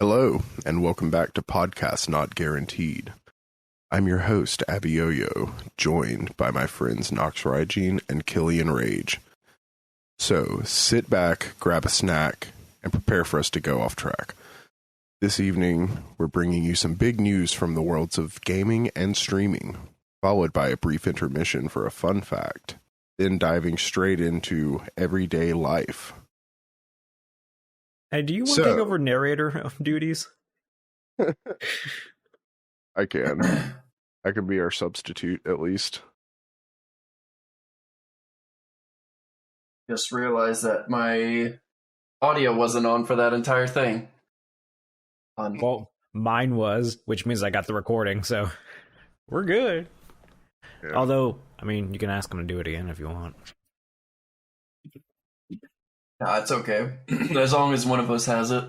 Hello, and welcome back to Podcast Not Guaranteed. I'm your host, Abioyo, joined by my friends Nox Rygene and Killian Rage. So, sit back, grab a snack, and prepare for us to go off track. This evening, we're bringing you some big news from the worlds of gaming and streaming, followed by a brief intermission for a fun fact, then diving straight into everyday life. Hey, do you want to take over narrator duties? I can. I can be our substitute, at least. Just realized that my audio wasn't on for that entire thing. Well, mine was, which means I got the recording, so we're good. Yeah. Although, I mean, you can ask him to do it again if you want. Nah, it's okay. As long as one of us has it.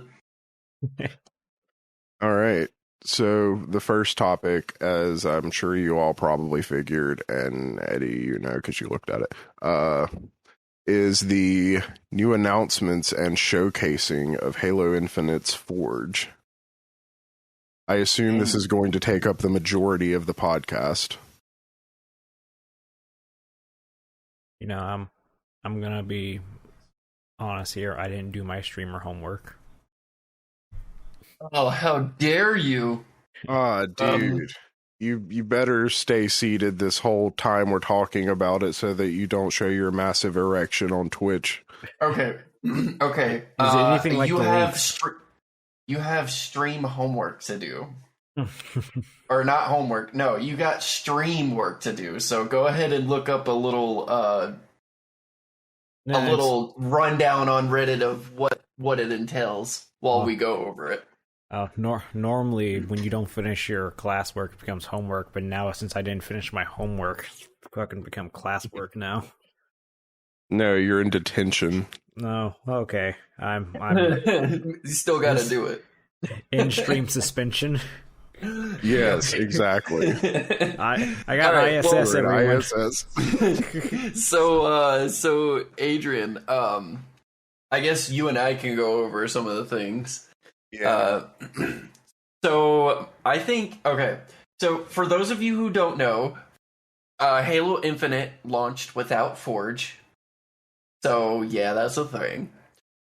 All right. So the first topic, as I'm sure you all probably figured, and Eddie, you know, because you looked at it, is the new announcements and showcasing of Halo Infinite's Forge. I assume this is going to take up the majority of the podcast. You know, I'm gonna be honest here. I didn't do my streamer homework. Oh, how dare you! Dude. You better stay seated this whole time we're talking about it so that you don't show your massive erection on Twitch. Okay. Okay. Is it anything like you have stream homework to do. Or not homework. No, you got stream work to do. So go ahead and look up a little little rundown on Reddit of what it entails while we go over it. Normally, when you don't finish your classwork, it becomes homework. But now, since I didn't finish my homework, it's fucking become classwork now. No, you're in detention. No, okay. I'm You still got to do it. In stream suspension. Yes, exactly. I got right, ISS everyone. ISS. So Adrian, I guess you and I can go over some of the things. Yeah. So I think, okay. So for those of you who don't know, Halo Infinite launched without Forge. So yeah, that's a thing.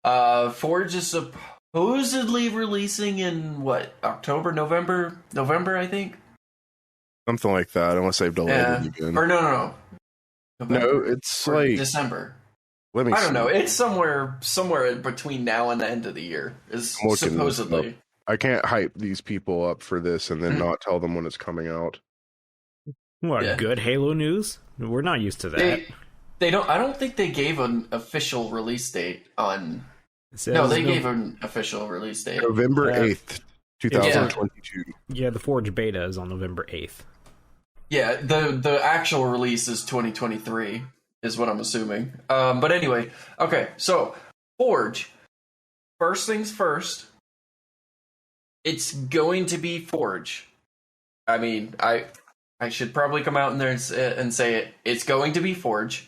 Forge is supposedly releasing in October, November, I think. Something like that, unless they've delayed it again. Or no. No, it's like December. Let me. I don't know. It's somewhere between now and the end of the year. Is supposedly. I can't hype these people up for this and then not tell them when it's coming out. What good Halo news? We're not used to that. They don't. I don't think they gave an official release date on. No, they gave an official release date. November 8th, 2022. Yeah, the Forge beta is on November 8th. Yeah, the actual release is 2023. Is what I'm assuming. But anyway, okay, so Forge. First things first, it's going to be Forge. I mean, I should probably come out in there and say it. It's going to be Forge.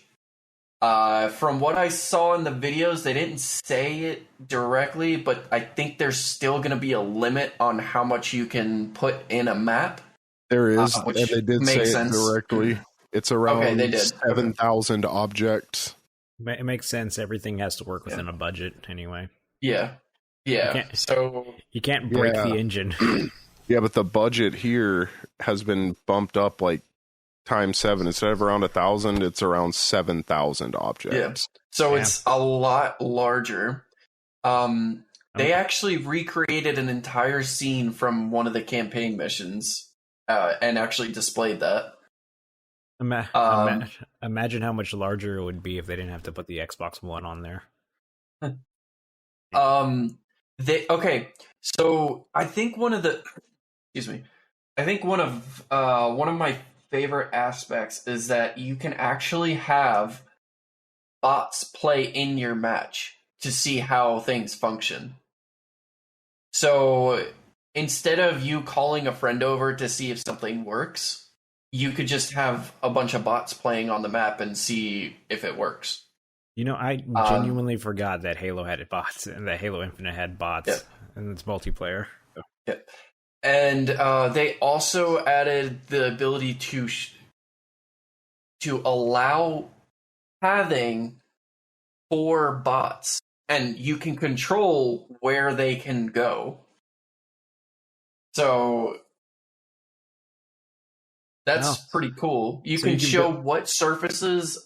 From what I saw in the videos, they didn't say it directly, but I think there's still going to be a limit on how much you can put in a map. There is, and they did say it directly. It's around 7,000 objects. It makes sense. Everything has to work within a budget anyway. Yeah. So you can't break the engine. Yeah, but the budget here has been bumped up like times 7. Instead of around 1,000, it's around 7,000 objects. Yeah. So it's a lot larger. They actually recreated an entire scene from one of the campaign missions and actually displayed that. Imagine how much larger it would be if they didn't have to put the Xbox One on there. So I think one of my favorite aspects is that you can actually have bots play in your match to see how things function. So instead of you calling a friend over to see if something works, you could just have a bunch of bots playing on the map and see if it works. You know, I genuinely forgot that Halo had bots and that Halo Infinite had bots. and it's multiplayer. Yep. And they also added the ability to allow having 4 bots, and you can control where they can go. So that's pretty cool. You can show what surfaces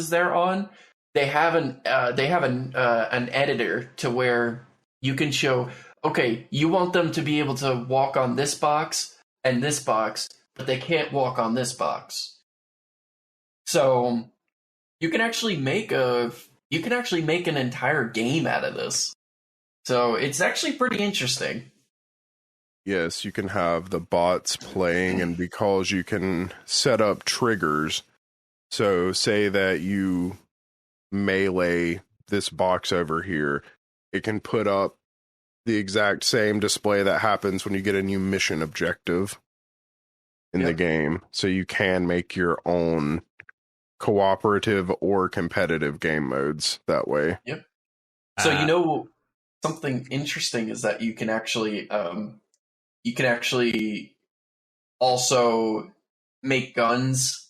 they're on. They have an editor to where you can show, okay, you want them to be able to walk on this box and this box, but they can't walk on this box. So you can actually make an entire game out of this. So it's actually pretty interesting. Yes, you can have the bots playing, and because you can set up triggers, so say that you melee this box over here, it can put up the exact same display that happens when you get a new mission objective in the game. So you can make your own cooperative or competitive game modes that way. Yep. So something interesting is that you can actually also make guns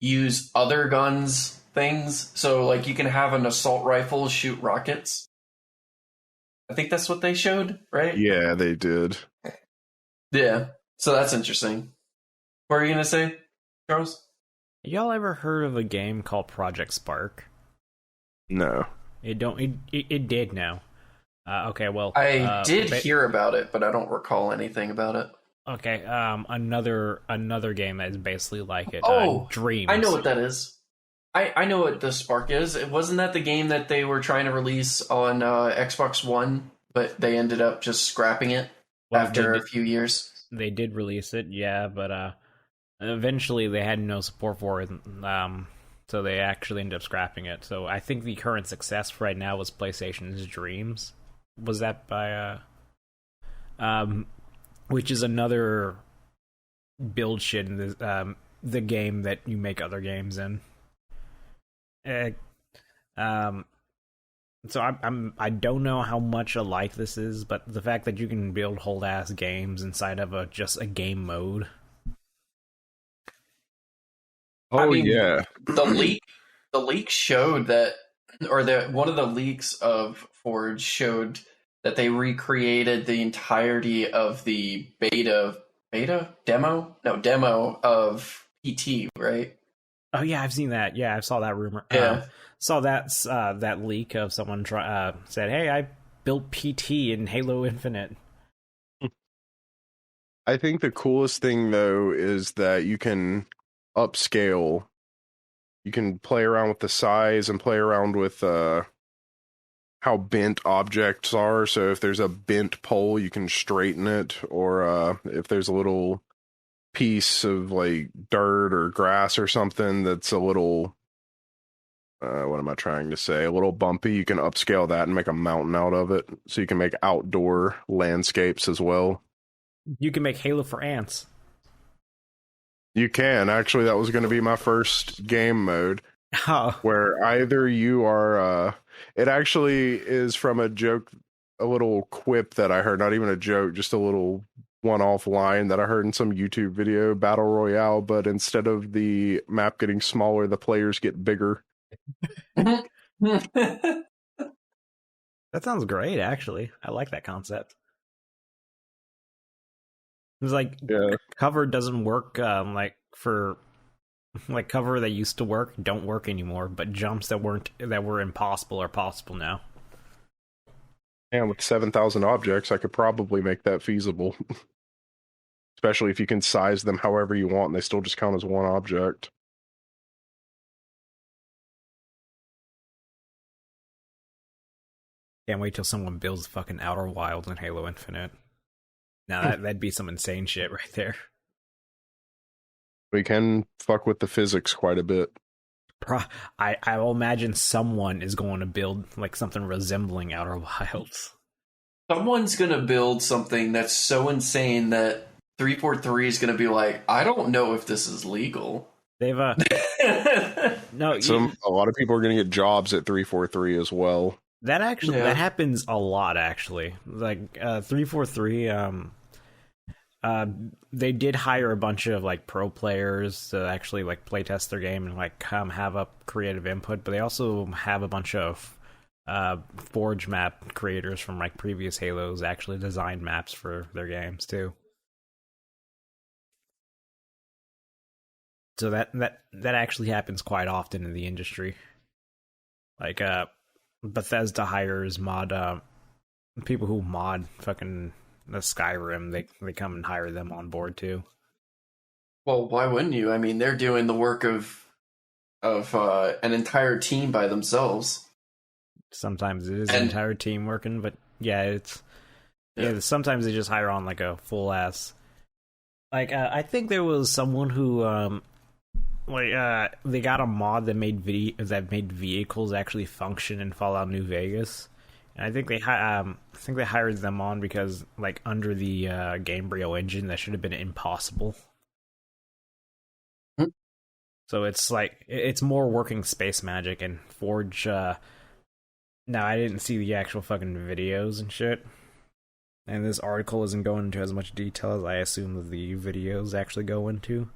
use other guns things. So like you can have an assault rifle shoot rockets. I think that's what they showed, right? Yeah, they did. Yeah. So that's interesting. What are you gonna say, Charles? Y'all ever heard of a game called Project Spark? No. It did now. Okay, well, I did hear about it, but I don't recall anything about it. Okay, another game that is basically like it. Dreams. I know what that is. I know what the Spark is. It wasn't that the game that they were trying to release on Xbox One, but they ended up just scrapping it after a few years. They did release it, yeah, but eventually they had no support for it, so they actually ended up scrapping it. So I think the current success right now was PlayStation's Dreams. Was that by which is another build shit in the game that you make other games in. So I don't know how much alike this is, but the fact that you can build whole ass games inside of just a game mode. Yeah. The leak showed that, or one of the leaks of Forge showed that they recreated the entirety of the demo of PT, right? Oh yeah, I've seen that. Yeah, I saw that rumor. Yeah, saw that leak of someone said, "Hey, I built PT in Halo Infinite." I think the coolest thing though is that you can upscale. You can play around with the size and play around with how bent objects are. So if there's a bent pole, you can straighten it, or if there's a little piece of like dirt or grass or something that's a little what am I trying to say? A little bumpy, you can upscale that and make a mountain out of it. So you can make outdoor landscapes as well. You can make Halo for ants. You can. Actually, that was going to be my first game mode. Oh. Where either you are it actually is from a joke, a little quip that I heard, not even a joke, just a little one-off line that I heard in some YouTube video, Battle Royale, but instead of the map getting smaller, the players get bigger. That sounds great, actually. I like that concept. It's like cover doesn't work for cover that used to work don't work anymore, but jumps that were impossible are possible now. And with 7,000 objects, I could probably make that feasible. Especially if you can size them however you want and they still just count as one object. Can't wait till someone builds fucking Outer Wilds in Halo Infinite. Now that'd be some insane shit right there. We can fuck with the physics quite a bit. I will imagine someone is going to build like something resembling Outer Wilds. Someone's going to build something that's so insane that 343 is going to be like, I don't know if this is legal. They've no. A lot of people are going to get jobs at 343 as well. That happens a lot actually. Like 343 they did hire a bunch of like pro players to actually like play test their game and like have up creative input, but they also have a bunch of Forge map creators from like previous Halos actually design maps for their games too. So that actually happens quite often in the industry. Like Bethesda hires people who mod fucking the Skyrim. They come and hire them on board too. Well, why wouldn't you? I mean, they're doing the work of an entire team by themselves. Sometimes it is an entire team working, but yeah, sometimes they just hire on like a full ass. Like I think there was someone who they got a mod that made vehicles actually function in Fallout New Vegas, and I think they hired them on because like under the Gamebryo engine that should have been impossible. So it's like it's more working space magic and Forge. Now I didn't see the actual fucking videos and shit, and this article isn't going into as much detail as I assume that the videos actually go into.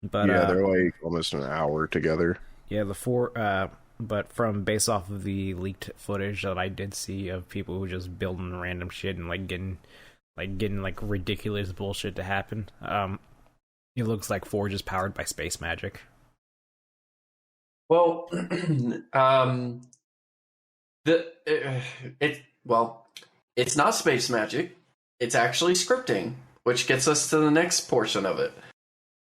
But yeah, they're like almost an hour together. Yeah, but from based off of the leaked footage that I did see of people who just building random shit and getting ridiculous bullshit to happen, it looks like Forge is powered by space magic. Well, it's not space magic. It's actually scripting, which gets us to the next portion of it.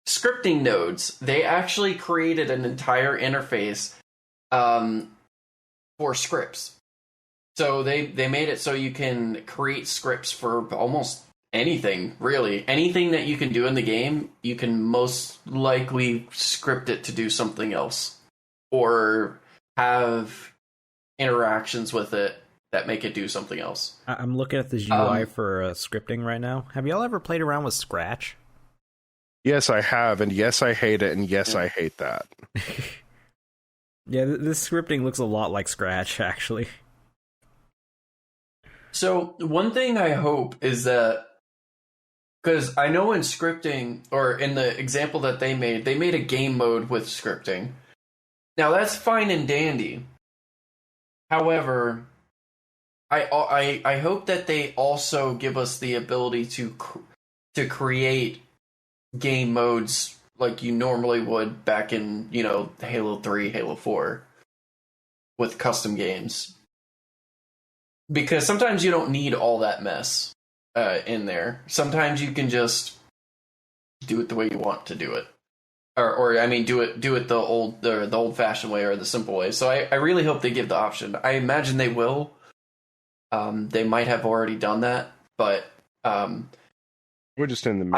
Scripting nodes. They actually created an entire interface for scripts. So they made it so you can create scripts for almost anything, really. Anything that you can do in the game, you can most likely script it to do something else. Or have interactions with it that make it do something else. I'm looking at this UI for scripting right now. Have y'all ever played around with Scratch? Yes, I have, and yes, I hate it, and yes, I hate that. Yeah, this scripting looks a lot like Scratch, actually. So, one thing I hope is that, because I know in scripting, or in the example that they made a game mode with scripting. Now, that's fine and dandy. However, I hope that they also give us the ability to create game modes like you normally would back in, Halo 3, Halo 4 with custom games. Because sometimes you don't need all that mess in there. Sometimes you can just do it the way you want to do it. Or I mean, do it the old-fashioned way or the simple way. So I really hope they give the option. I imagine they will. They might have already done that, but we're just in the menus.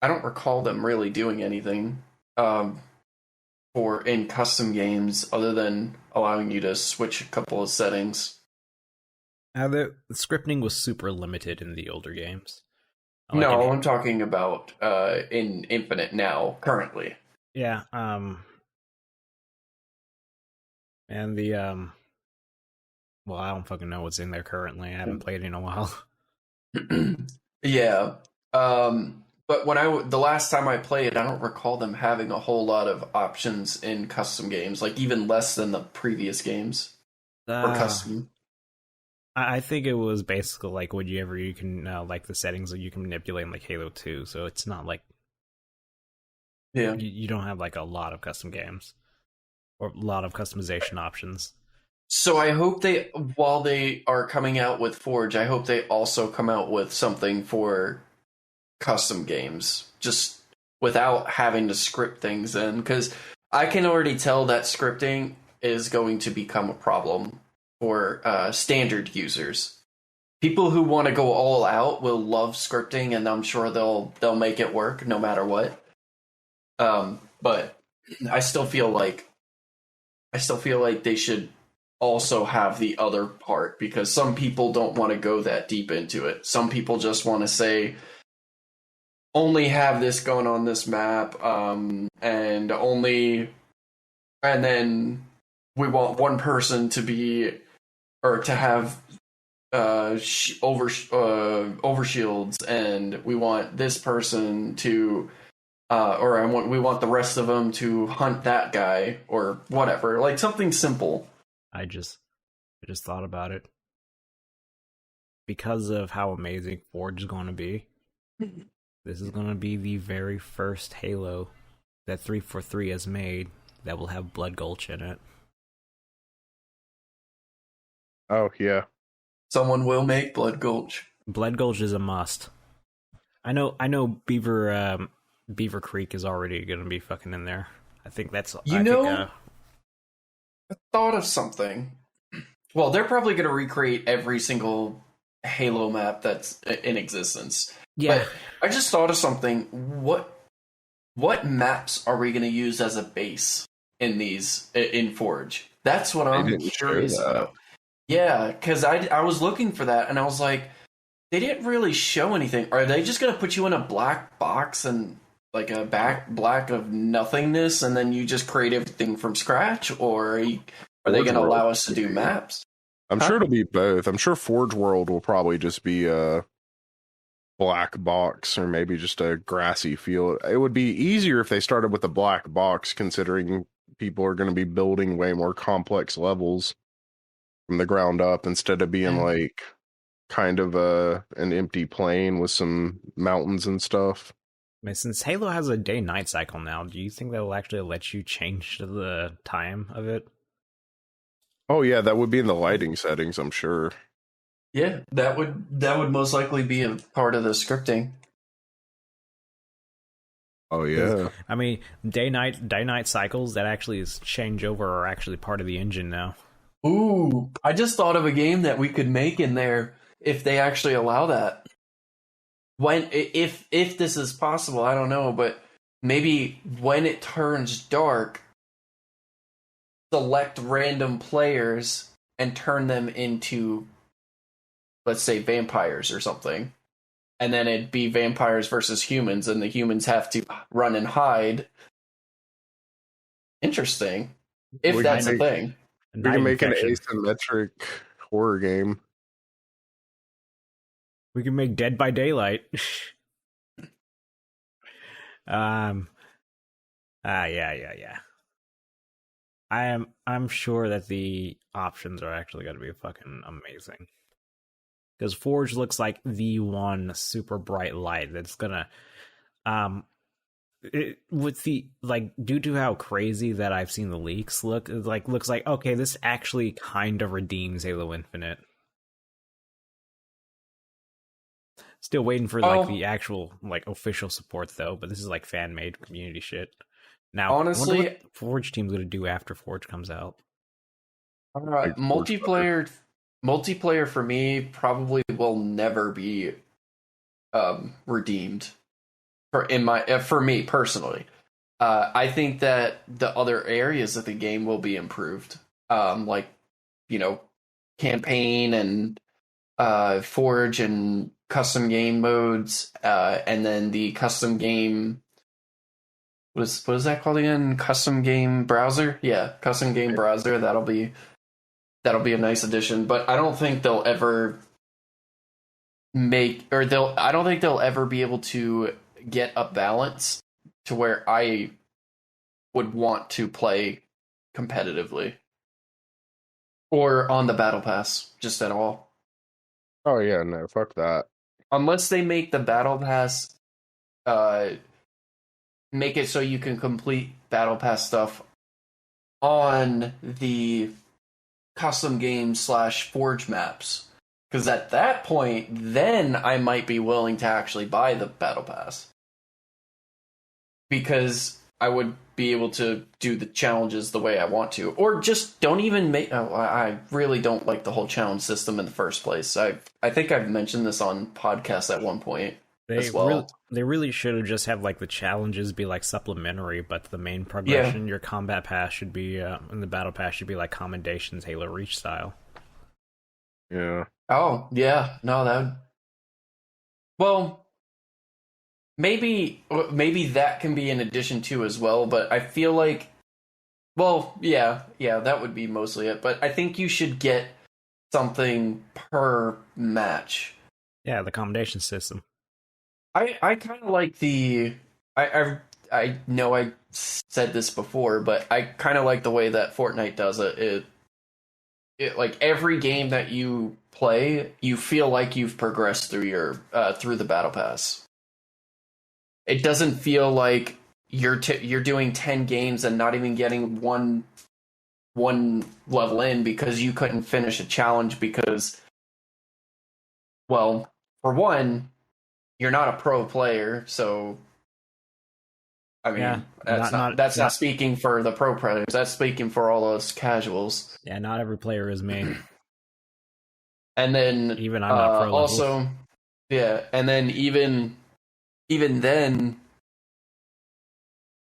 I don't recall them really doing anything in custom games other than allowing you to switch a couple of settings. The scripting was super limited in the older games. I'm talking about in Infinite now, currently. Yeah, and the well, I don't fucking know what's in there currently. I haven't played it in a while. Yeah. But the last time I played, I don't recall them having a whole lot of options in custom games, like even less than the previous games or custom. I think it was basically like you can like the settings that you can manipulate in like Halo 2, so it's not like you don't have like a lot of custom games or a lot of customization options. So I hope while they are coming out with Forge, I hope they also come out with something for custom games, just without having to script things in, because I can already tell that scripting is going to become a problem for standard users. People who want to go all out will love scripting, and I'm sure they'll make it work no matter what. But I still feel like they should also have the other part, because some people don't want to go that deep into it. Some people just want to say, only have this going on this map, and then we want one person to be, or to have overshields, and we want this person to, we want the rest of them to hunt that guy, or whatever, like something simple. I just thought about it. Because of how amazing Forge is going to be, this is going to be the very first Halo that 343 has made that will have Blood Gulch in it. Oh, yeah. Someone will make Blood Gulch. Blood Gulch is a must. I know Beaver Creek is already going to be fucking in there. I think that's... I thought of something. Well, they're probably going to recreate every single Halo map that's in existence. Yeah. But I just thought of something. What maps are we going to use as a base in Forge? That's what I'm curious about. Yeah, because I was looking for that, and I was like, they didn't really show anything. Are they just going to put you in a black box and like a black of nothingness, and then you just create everything from scratch? Or are they going to allow us to do maps? I'm sure it'll be both. I'm sure Forge World will probably just be a black box, or maybe just a grassy field. It would be easier if they started with a black box, considering people are going to be building way more complex levels from the ground up, instead of being like kind of an empty plain with some mountains and stuff. I mean, since Halo has a day-night cycle now, do you think that will actually let you change the time of it? Oh yeah, that would be in the lighting settings, I'm sure. Yeah, that would most likely be a part of the scripting. Oh yeah. I mean, day-night cycles that actually is changeover are actually part of the engine now. Ooh, I just thought of a game that we could make in there if they actually allow that. If this is possible, I don't know, but maybe when it turns dark, select random players and turn them into, let's say, vampires or something. And then it'd be vampires versus humans, and the humans have to run and hide. Interesting. If that's a thing. We can make an asymmetric horror game. We can make Dead by Daylight. Yeah. I'm sure that the options are actually going to be fucking amazing. Because Forge looks like the one super bright light that's gonna, with the, like, due to how crazy that I've seen the leaks look, it looks like, okay, this actually kind of redeems Halo Infinite. Still waiting for the actual official support though, but this is like fan made community shit. Now, honestly, I wonder what Forge team's gonna do after Forge comes out. All right, multiplayer for me probably will never be redeemed for me personally. I think that the other areas of the game will be improved, like campaign and Forge and custom game modes, and then the custom game. What is that called again? Custom game browser? Yeah, custom game browser. That'll be a nice addition. But I don't think they'll ever I don't think they'll ever be able to get a balance to where I would want to play competitively or on the battle pass just at all. Oh yeah, no, fuck that. Unless they make the battle pass, make it so you can complete battle pass stuff on the custom game / Forge maps. Because at that point, then I might be willing to actually buy the battle pass. Because I would be able to do the challenges the way I want to. Or just don't even make... I really don't like the whole challenge system in the first place. I think I've mentioned this on podcasts at one point as well. They really should have just have the challenges be supplementary, but the main progression, your combat pass should be, and the battle pass should be like commendations, Halo Reach style. Yeah. Oh, yeah. No, that would... Well, maybe that can be an addition too as well, but I feel like Well, yeah, that would be mostly it. But I think you should get something per match. Yeah, the commendation system. I kind of like the. I know I said this before, but I kind of like the way that Fortnite does it. It like every game that you play, you feel like you've progressed through your through the battle pass. It doesn't feel like you're doing 10 games and not even getting one level in because you couldn't finish a challenge because, well, for one, you're not a pro player, so I mean, Yeah, that's not speaking for the pro players. That's speaking for all those casuals. Yeah, not every player is me. And then even I'm not pro level. Also, yeah, and then even then,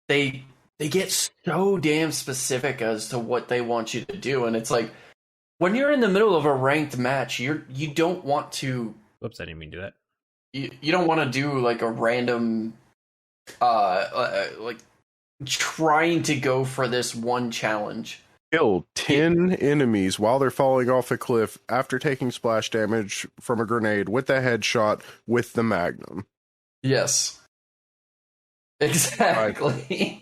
they get so damn specific as to what they want you to do, and it's like when you're in the middle of a ranked match, you don't want to. Whoops, I didn't mean to do that. You don't want to do like a random, like trying to go for this one challenge. Kill 10 enemies while they're falling off a cliff after taking splash damage from a grenade with a headshot with the Magnum. Yes. Exactly.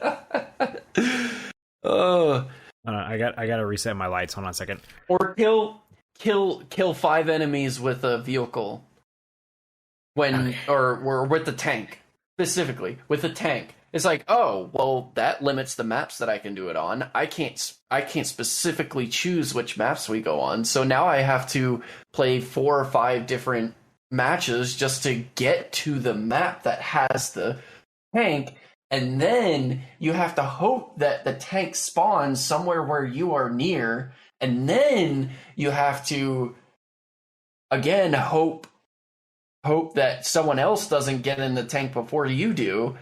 I gotta reset my lights. Hold on a second. Or kill 5 enemies with a vehicle. Or with the tank. Specifically, with the tank. It's like, oh, well, that limits the maps that I can do it on. I can't specifically choose which maps we go on. So now I have to play 4 or 5 different matches just to get to the map that has the tank. And then you have to hope that the tank spawns somewhere where you are near. And then you have to, again, hope that someone else doesn't get in the tank before you do.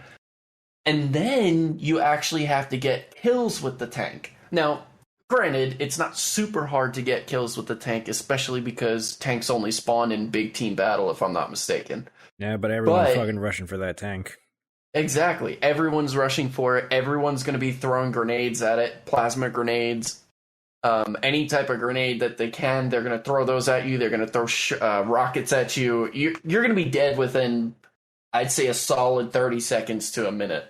And then you actually have to get kills with the tank. Now, granted, it's not super hard to get kills with the tank, especially because tanks only spawn in big team battle, if I'm not mistaken. Yeah, but everyone's fucking rushing for that tank. Exactly. Everyone's rushing for it. Everyone's going to be throwing grenades at it. Plasma grenades. Any type of grenade that they can, they're going to throw those at you. They're going to throw rockets at you. You're going to be dead within, I'd say, a solid 30 seconds to a minute.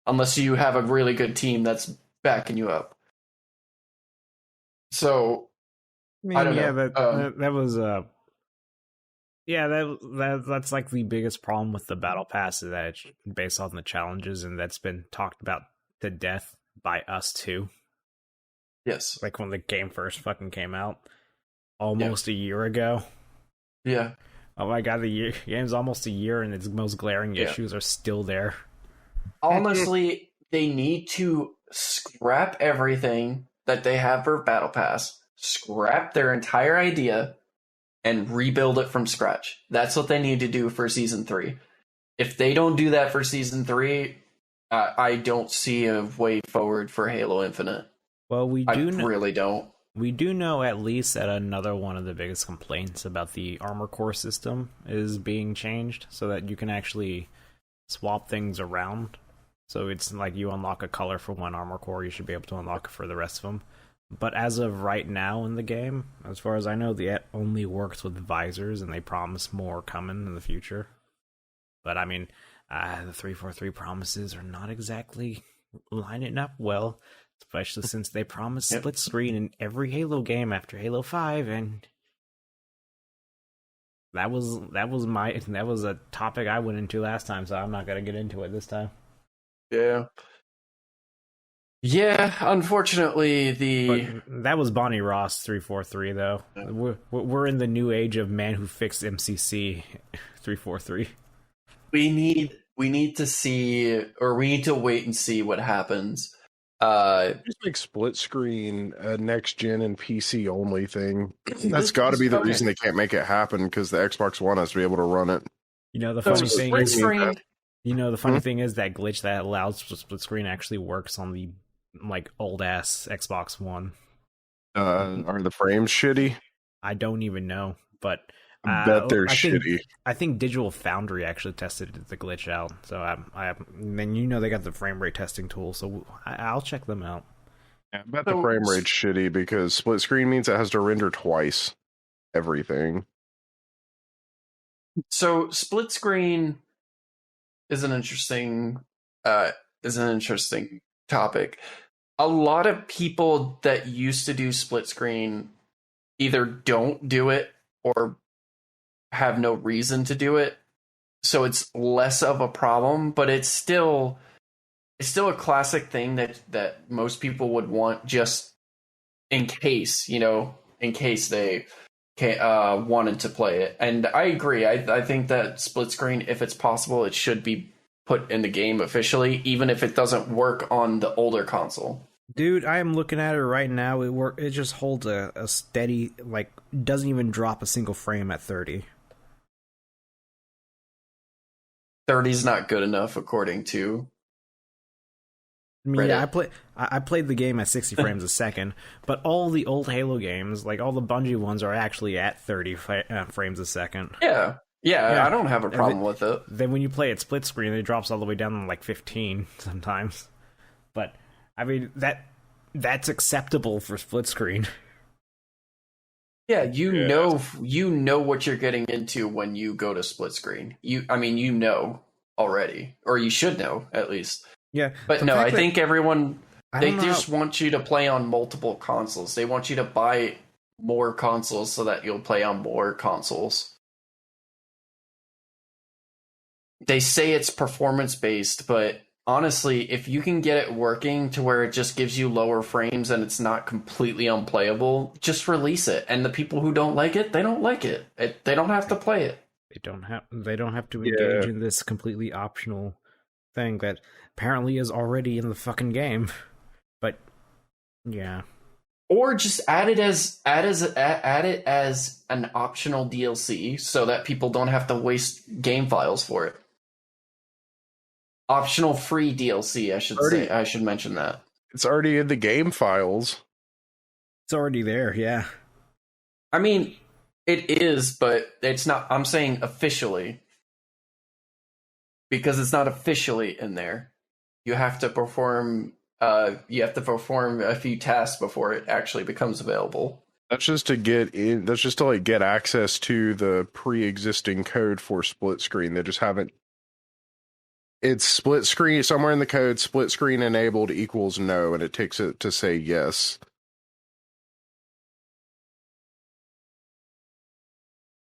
Unless you have a really good team that's backing you up. So, I don't know. That was that's like the biggest problem with the battle pass is that it's based on the challenges, and that's been talked about to death by us too. Yes. Like when the game first fucking came out almost a year ago. Yeah. Oh my god, the game's almost a year and its most glaring issues are still there. Honestly, they need to scrap everything that they have for Battle Pass, scrap their entire idea, and rebuild it from scratch. That's what they need to do for Season 3. If they don't do that for Season 3, I don't see a way forward for Halo Infinite. Well, really don't. We do know at least that another one of the biggest complaints about the armor core system is being changed so that you can actually swap things around. So it's like you unlock a color for one armor core, you should be able to unlock it for the rest of them. But as of right now in the game, as far as I know, it only works with visors, and they promise more coming in the future. But I mean, the 343 promises are not exactly lining up well, especially since they promise split screen in every Halo game after Halo 5, and that was a topic I went into last time, so I'm not gonna get into it this time. Yeah, unfortunately, that was Bonnie Ross 343 though. We're in the new age of man who fixed MCC 343. We need to see, or we need to wait and see what happens. Just like split screen, next gen and PC only thing. That's got to be the reason they can't make it happen, because the Xbox One has to be able to run it. You know, the funny thing is that glitch that allows split screen actually works on the old ass Xbox One. Are the frames shitty? I don't even know, but I bet they're shitty. I think Digital Foundry actually tested the glitch out, so then they got the frame rate testing tool, so I'll check them out. I bet the frame rate's shitty because split screen means it has to render twice everything. So split screen is an interesting topic. A lot of people that used to do split screen either don't do it or have no reason to do it. So it's less of a problem, but it's still a classic thing that most people would want just in case, in case they wanted to play it. And I agree. I think that split screen, if it's possible, it should be put in the game officially, even if it doesn't work on the older console. Dude, I am looking at it right now. It just holds a steady, like, doesn't even drop a single frame at 30. 30 is not good enough, according to I mean, Reddit. yeah, I played the game at 60 frames a second, but all the old Halo games, like all the Bungie ones, are actually at 30 frames a second. Yeah, I don't have a problem with it. Then when you play it split screen, it drops all the way down to like 15 sometimes. But I mean that's acceptable for split screen. Yeah, you know what you're getting into when you go to split screen. You know already, or you should know at least. Yeah, but no, I think everyone they just want you to play on multiple consoles. They want you to buy more consoles so that you'll play on more consoles. They say it's performance based, but honestly, if you can get it working to where it just gives you lower frames and it's not completely unplayable, just release it. And the people who don't like it, they don't like it. They don't have to play it. They don't have to engage in this completely optional thing that apparently is already in the fucking game. But yeah. Or just add it as an optional DLC so that people don't have to waste game files for it. Optional free DLC, I should say. I should mention that. It's already in the game files. It's already there, yeah. I mean, it is, but it's not. I'm saying officially. Because it's not officially in there. You have to perform a few tasks before it actually becomes available. That's just to get in. That's just to like get access to the pre-existing code for split screen. They just haven't. It's split screen somewhere in the code. Split screen enabled equals no, and it takes it to say yes.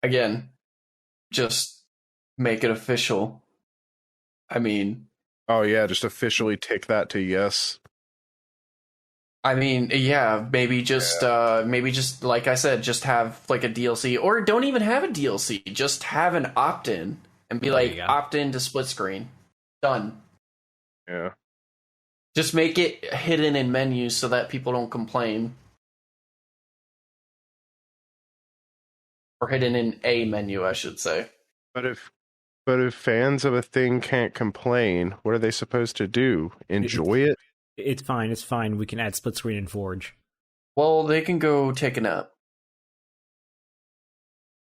Again, just make it official. I mean, oh yeah, just officially tick that to yes. I mean, yeah, maybe just like I said, just have like a DLC, or don't even have a DLC. Just have an opt-in and be like, opt in to split screen. Done. Yeah. Just make it hidden in menus so that people don't complain. Or hidden in a menu, I should say. But if fans of a thing can't complain, what are they supposed to do? Enjoy it? It's fine. We can add split screen in Forge. Well, they can go take a nap.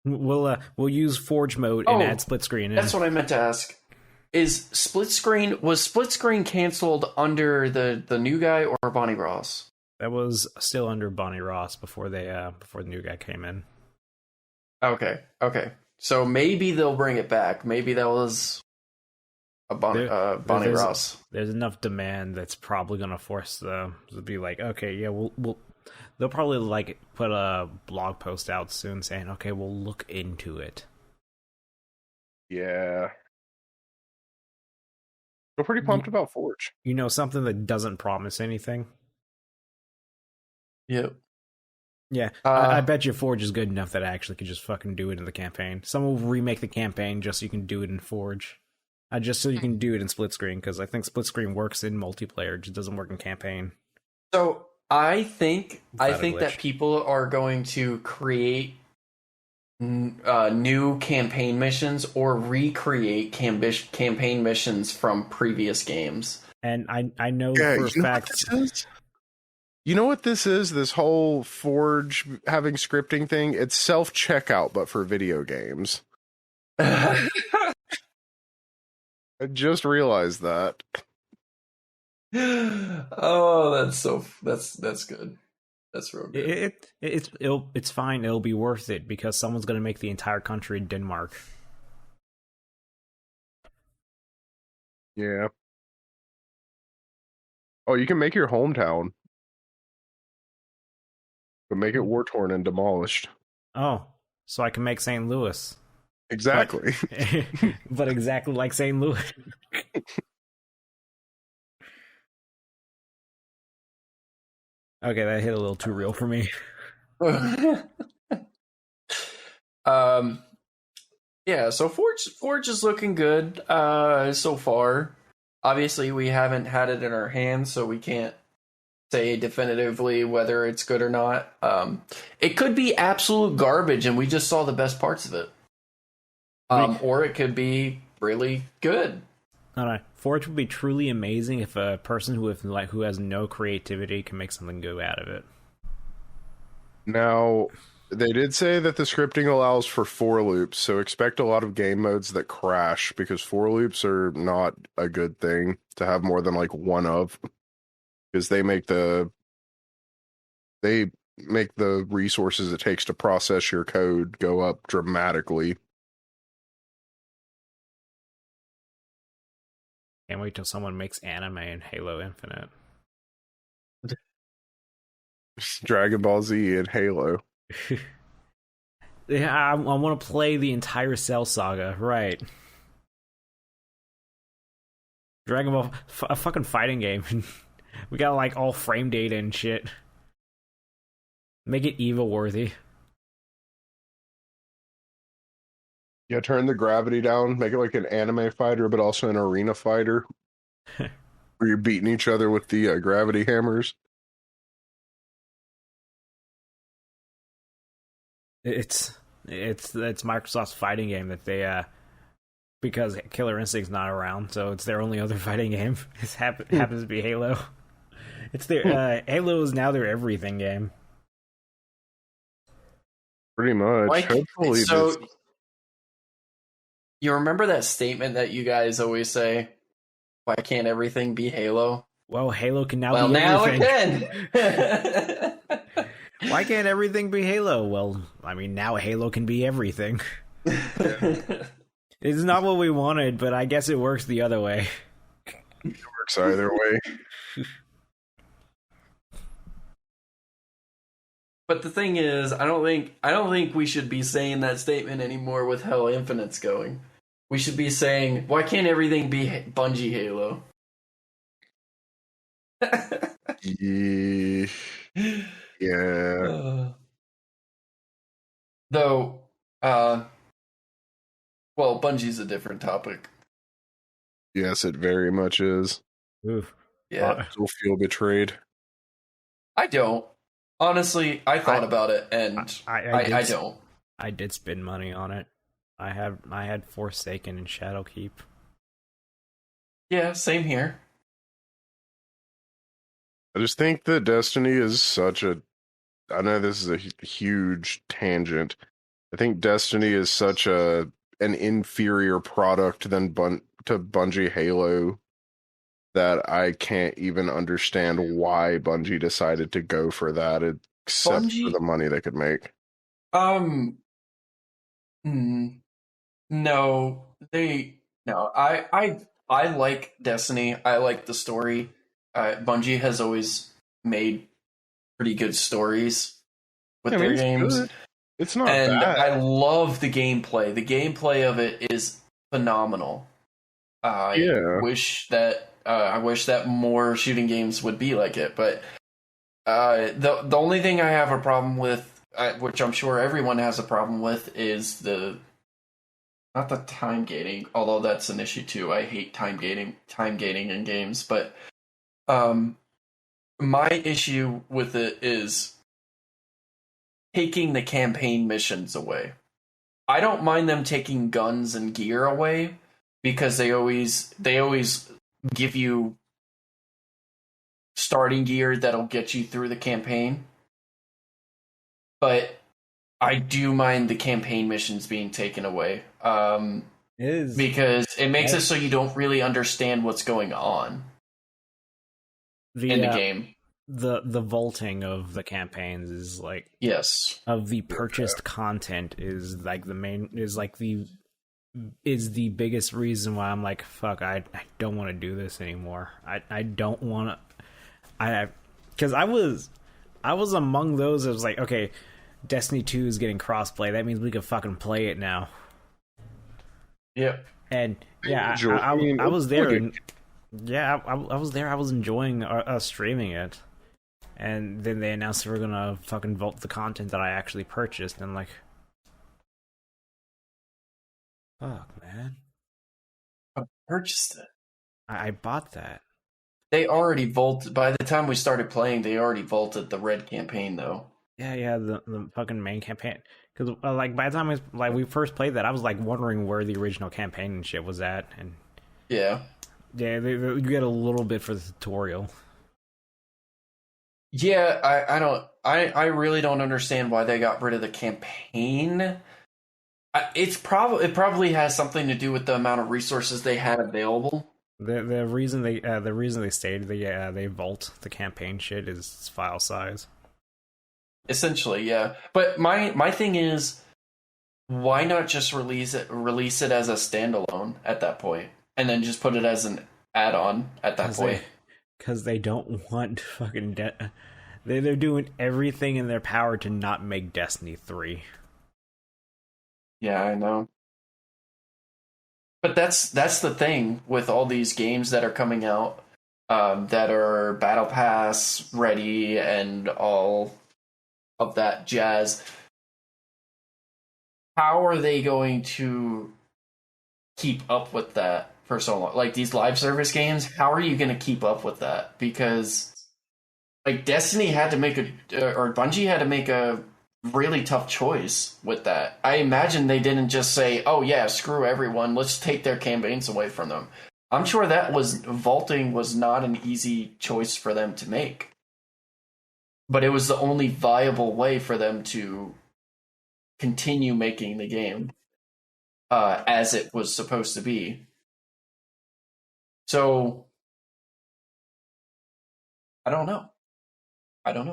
We'll use Forge mode and add split screen in. That's what I meant to ask. Was split screen canceled under the new guy or Bonnie Ross? That was still under Bonnie Ross before the new guy came in. Okay. So maybe they'll bring it back. Maybe that was a Bonnie Ross. There's enough demand that's probably going to force them to be like, okay, yeah, we'll. They'll probably like put a blog post out soon saying, okay, we'll look into it. Yeah. I'm pretty pumped about Forge. You know, something that doesn't promise anything? Yep. Yeah, I bet you Forge is good enough that I actually could just fucking do it in the campaign. Someone will remake the campaign just so you can do it in Forge. Just so you can do it in split screen, because I think split screen works in multiplayer, it just doesn't work in campaign. So I think that people are going to create new campaign missions or recreate campaign missions from previous games. And I know for a fact. You know what this is? This whole Forge having scripting thing? It's self-checkout, but for video games. I just realized that. Oh, that's good. That's real good. It's fine. It'll be worth it because someone's gonna make the entire country Denmark. Yeah. Oh, you can make your hometown, but make it war torn and demolished. Oh, so I can make St. Louis, but Exactly. but exactly like St. Louis. Okay, that hit a little too real for me. um, yeah. So Forge is looking good. So far. Obviously, we haven't had it in our hands, so we can't say definitively whether it's good or not. It could be absolute garbage, and we just saw the best parts of it. Or it could be really good. All right, Forge would be truly amazing if a person who has no creativity can make something good out of it. Now, they did say that the scripting allows for for loops, so expect a lot of game modes that crash because for loops are not a good thing to have more than like one of, because they make the resources it takes to process your code go up dramatically. Can't wait till someone makes anime in Halo Infinite. Dragon Ball Z and Halo. Yeah, I want to play the entire Cell Saga, right? Dragon Ball, a fucking fighting game. We got like all frame data and shit. Make it Evo worthy. Yeah, turn the gravity down, make it like an anime fighter, but also an arena fighter, where you're beating each other with the gravity hammers. It's Microsoft's fighting game that they because Killer Instinct's not around, so it's their only other fighting game. It happens to be Halo. It's their Halo is now their everything game. Pretty much. Like, Hopefully, so you remember that statement that you guys always say, why can't everything be Halo? Well, Halo can now Well, be now everything. it can. Why can't everything be Halo? Well, I mean, now Halo can be everything. It's not what we wanted, but I guess it works the other way. it works either way. But the thing is, I don't think we should be saying that statement anymore with how Infinite's going. We should be saying, why can't everything be Bungie Halo? Yeah. Though, well, Bungie's a different topic. Yes, it very much is. Oof. Yeah. I still feel betrayed. I don't. Honestly, I thought about it, and I don't. I did spend money on it. I had Forsaken and Shadowkeep. Yeah, same here. I just think that Destiny is such a... I know this is a huge tangent. I think Destiny is such an inferior product than to Bungie Halo that I can't even understand why Bungie decided to go for that, except for the money they could make. No, I like Destiny. I like the story. Bungie has always made pretty good stories with their games. Good. It's not and bad. I love the gameplay. The gameplay of it is phenomenal. I wish that more shooting games would be like it. But the only thing I have a problem with, which I'm sure everyone has a problem with, is not the time gating. Although that's an issue too. I hate time gating in games. But my issue with it is taking the campaign missions away. I don't mind them taking guns and gear away because they always give you starting gear that'll get you through the campaign. But I do mind the campaign missions being taken away. Because it makes it so you don't really understand what's going on. in the game. The vaulting of the campaigns is like Yes. of the purchased content is like the main is the biggest reason why I'm like, fuck, I don't want to do this anymore. I don't want to. Because I was among those that was like, okay, Destiny 2 is getting crossplay. That means we can fucking play it now. Yep. And yeah, I was there. And, yeah, I was there. I was enjoying us streaming it. And then they announced they were gonna fucking vault the content that I actually purchased. And I'm like, fuck, man. I purchased it. I bought that. They already vaulted. By the time we started playing, they already vaulted the red campaign, though. Yeah, the fucking main campaign. Because like by the time we first played that, I was like wondering where the original campaign and shit was at, and yeah, you get a little bit for the tutorial. Yeah, I really don't understand why they got rid of the campaign. It probably has something to do with the amount of resources they had available. The reason they stated they vault the campaign shit is file size. Essentially, yeah. But my thing is, why not just release it as a standalone at that point, and then just put it as an add-on at that point? Because they don't want fucking they're doing everything in their power to not make Destiny 3. Yeah, I know. But that's the thing with all these games that are coming out that are Battle Pass ready and all of that jazz. How are they going to keep up with that for so long? Like these live service games, how are you going to keep up with that? Because like Destiny had to make or Bungie had to make a really tough choice with that. I imagine they didn't just say, "Oh yeah, screw everyone, let's take their campaigns away from them." I'm sure that vaulting was not an easy choice for them to make. But it was the only viable way for them to continue making the game as it was supposed to be. So, I don't know. I don't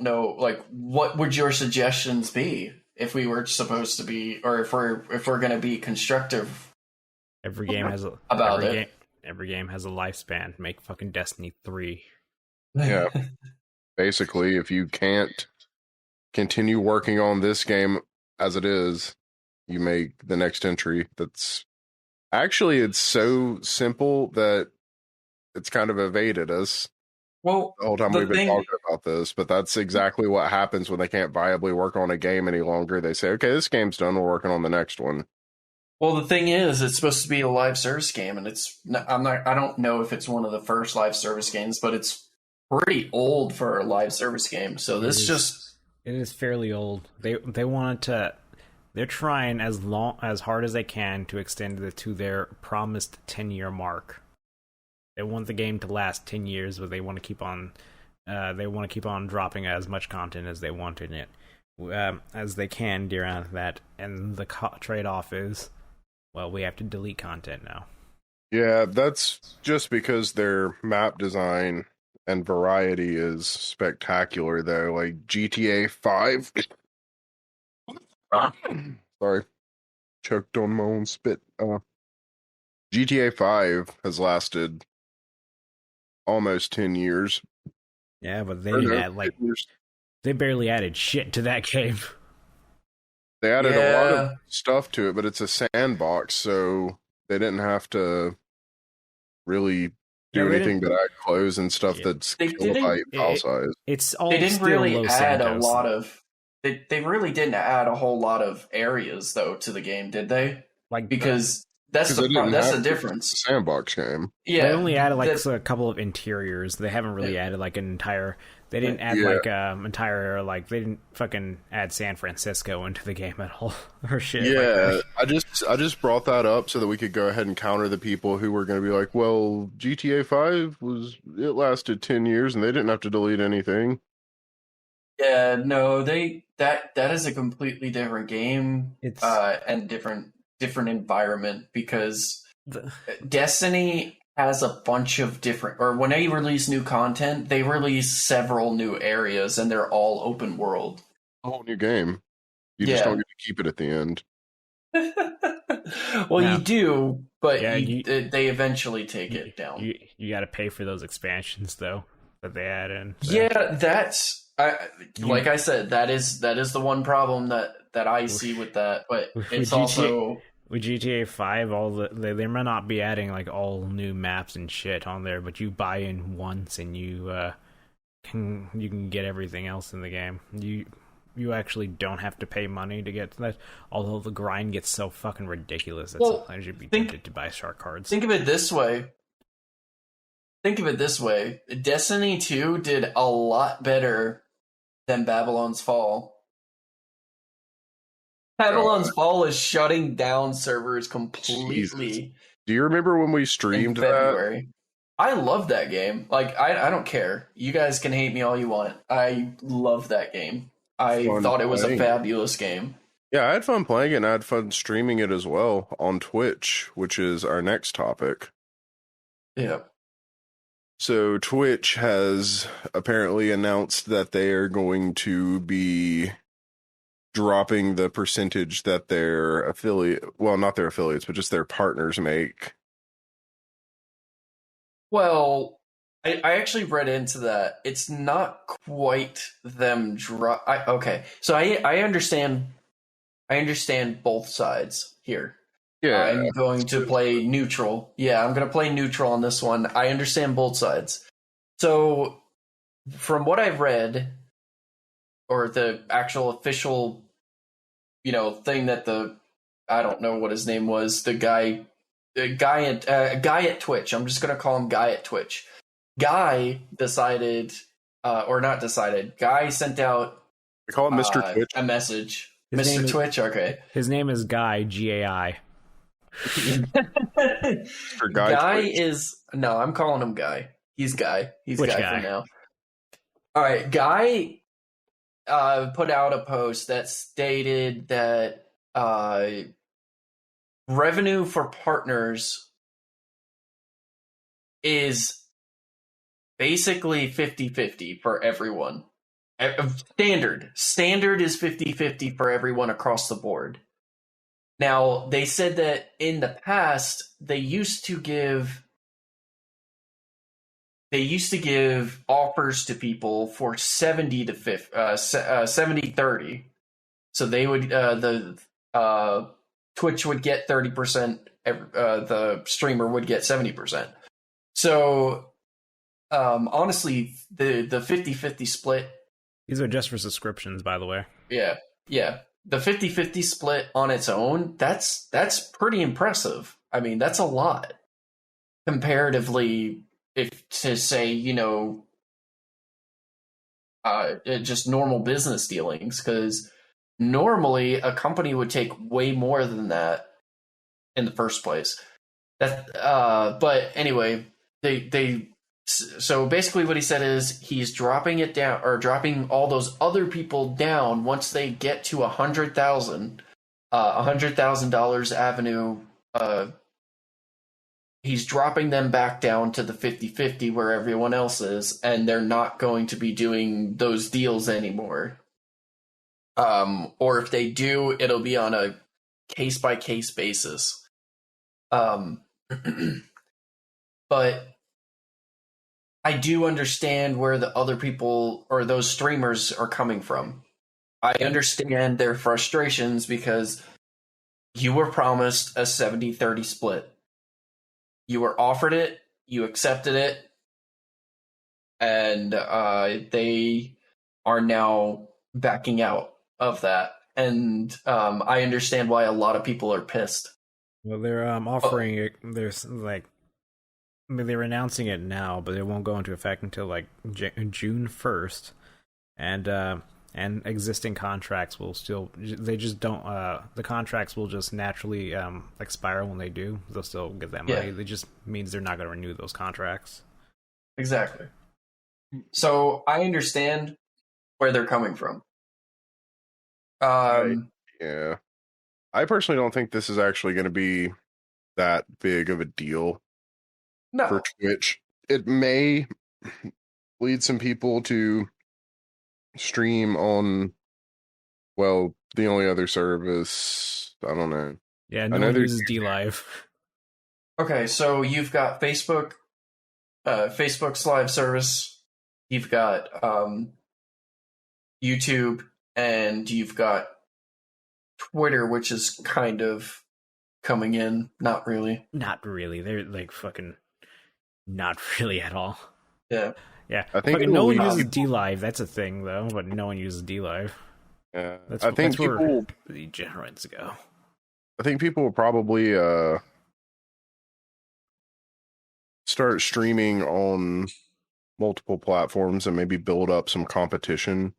know. Like, what would your suggestions be if we were supposed to be, or if we're going to be constructive? Every game has every game has a lifespan. Make fucking Destiny 3. Yeah. Basically, if you can't continue working on this game as it is, you make the next entry. That's actually, it's so simple that it's kind of evaded us. Well, the whole time we've been talking about this, but that's exactly what happens when they can't viably work on a game any longer. They say, okay, this game's done, we're working on the next one. Well, the thing is, it's supposed to be a live service game, and I don't know if it's one of the first live service games, but it's pretty old for a live service game. So it is fairly old. They wanted to. They're trying as hard as they can to extend it to their promised 10-year mark. They want the game to last 10 years, but they want to keep on. They want to keep on dropping as much content as they want in it, as they can during that. And the trade-off is, well, we have to delete content now. Yeah, that's just because their map design and variety is spectacular, though. Like GTA 5. Sorry. Choked on my own spit. GTA 5 has lasted almost 10 years. Yeah, but they didn't add, they barely added shit to that game. They added a lot of stuff to it, but it's a sandbox, so they didn't have to really do anything but add clothes and stuff that's kilobyte file size. It's all they didn't really add a lot of. They really didn't add a whole lot of areas though to the game, did they? Because that's the difference. It's a sandbox game. Yeah, they only added a couple of interiors. They haven't really added an entire. They didn't add entire They didn't fucking add San Francisco into the game at all or shit. Yeah, I just brought that up so that we could go ahead and counter the people who were going to be like, "Well, GTA 5 lasted 10 years and they didn't have to delete anything." Yeah, no, that is a completely different game. And different environment because Destiny has a bunch of different, or when they release new content, they release several new areas, and they're all open world. A whole new game. You just don't get to keep it at the end. Well, Yeah. you do, but Yeah, they eventually take it down. You got to pay for those expansions though that they add in. So. Yeah, that's like I said, that is the one problem that I see with that. But it's also with GTA 5, they might not be adding like all new maps and shit on there, but you buy in once and you can get everything else in the game. You actually don't have to pay money to get to that, although the grind gets so fucking ridiculous. I should be tempted to buy shark cards. Think of it this way. Destiny 2 did a lot better than Babylon's Fall. Babylon's Fall is shutting down servers completely. Jesus. Do you remember when we streamed in February? I love that game. Like, I don't care. You guys can hate me all you want. I love that game. I thought it was a fabulous game. Yeah, I had fun playing it, and I had fun streaming it as well on Twitch, which is our next topic. Yeah. So Twitch has apparently announced that they are going to be dropping the percentage that their not their affiliates, but just their partners make. Well, I actually read into that. It's not quite them okay. So I understand both sides here. Yeah. I'm going to play neutral. Yeah, I'm going to play neutral on this one. I understand both sides. So from what I've read, or the actual official, thing that I don't know what his name was, the guy at Twitch. I'm just going to call him Guy at Twitch. Guy decided, or not decided, Guy sent out I call him Mr. Twitch. A message. Mr. Twitch, okay. His name is Guy, G-A-I. Guy is... No, I'm calling him Guy. He's Guy. He's Guy for now. All right, Guy put out a post that stated that revenue for partners is basically 50-50 for everyone. Standard is 50-50 for everyone across the board. Now, they said that in the past, they used to give offers to people for 70-30. So they would Twitch would get 30%, the streamer would get 70%. So honestly, the 50-50 split. These are just for subscriptions, by the way. Yeah. The 50-50 split on its own, that's pretty impressive. I mean, that's a lot. Comparatively, if to say, just normal business dealings, because normally a company would take way more than that in the first place. But anyway, so basically what he said is he's dropping it down, or dropping all those other people down once they get to $100,000 avenue. He's dropping them back down to the 50-50 where everyone else is, and they're not going to be doing those deals anymore. Or if they do, it'll be on a case-by-case basis. But I do understand where the other people or those streamers are coming from. I understand their frustrations because you were promised a 70-30 split. You were offered it, you accepted it, and they are now backing out of that. And I understand why a lot of people are pissed. Well, they're offering it. There's they're announcing it now, but it won't go into effect until June 1st, and existing contracts will still. They just don't. The contracts will just naturally expire when they do. They'll still get that money. Yeah. It just means they're not going to renew those contracts. Exactly. So I understand where they're coming from. Yeah, I personally don't think this is actually going to be that big of a deal. for No. Twitch. It may lead some people to stream on, well, the only other service. I don't know. Yeah, I no know one there's uses D Live. Okay, so you've got Facebook, Facebook's live service. You've got YouTube, and you've got Twitter, which is kind of coming in. Not really. Not really. They're like fucking not really at all. Yeah. Yeah, I think fucking it'll no one lead uses people- D Live. That's a thing though, but no one uses D Live. I think That's people. where the degenerates go. I think people will probably start streaming on multiple platforms and maybe build up some competition.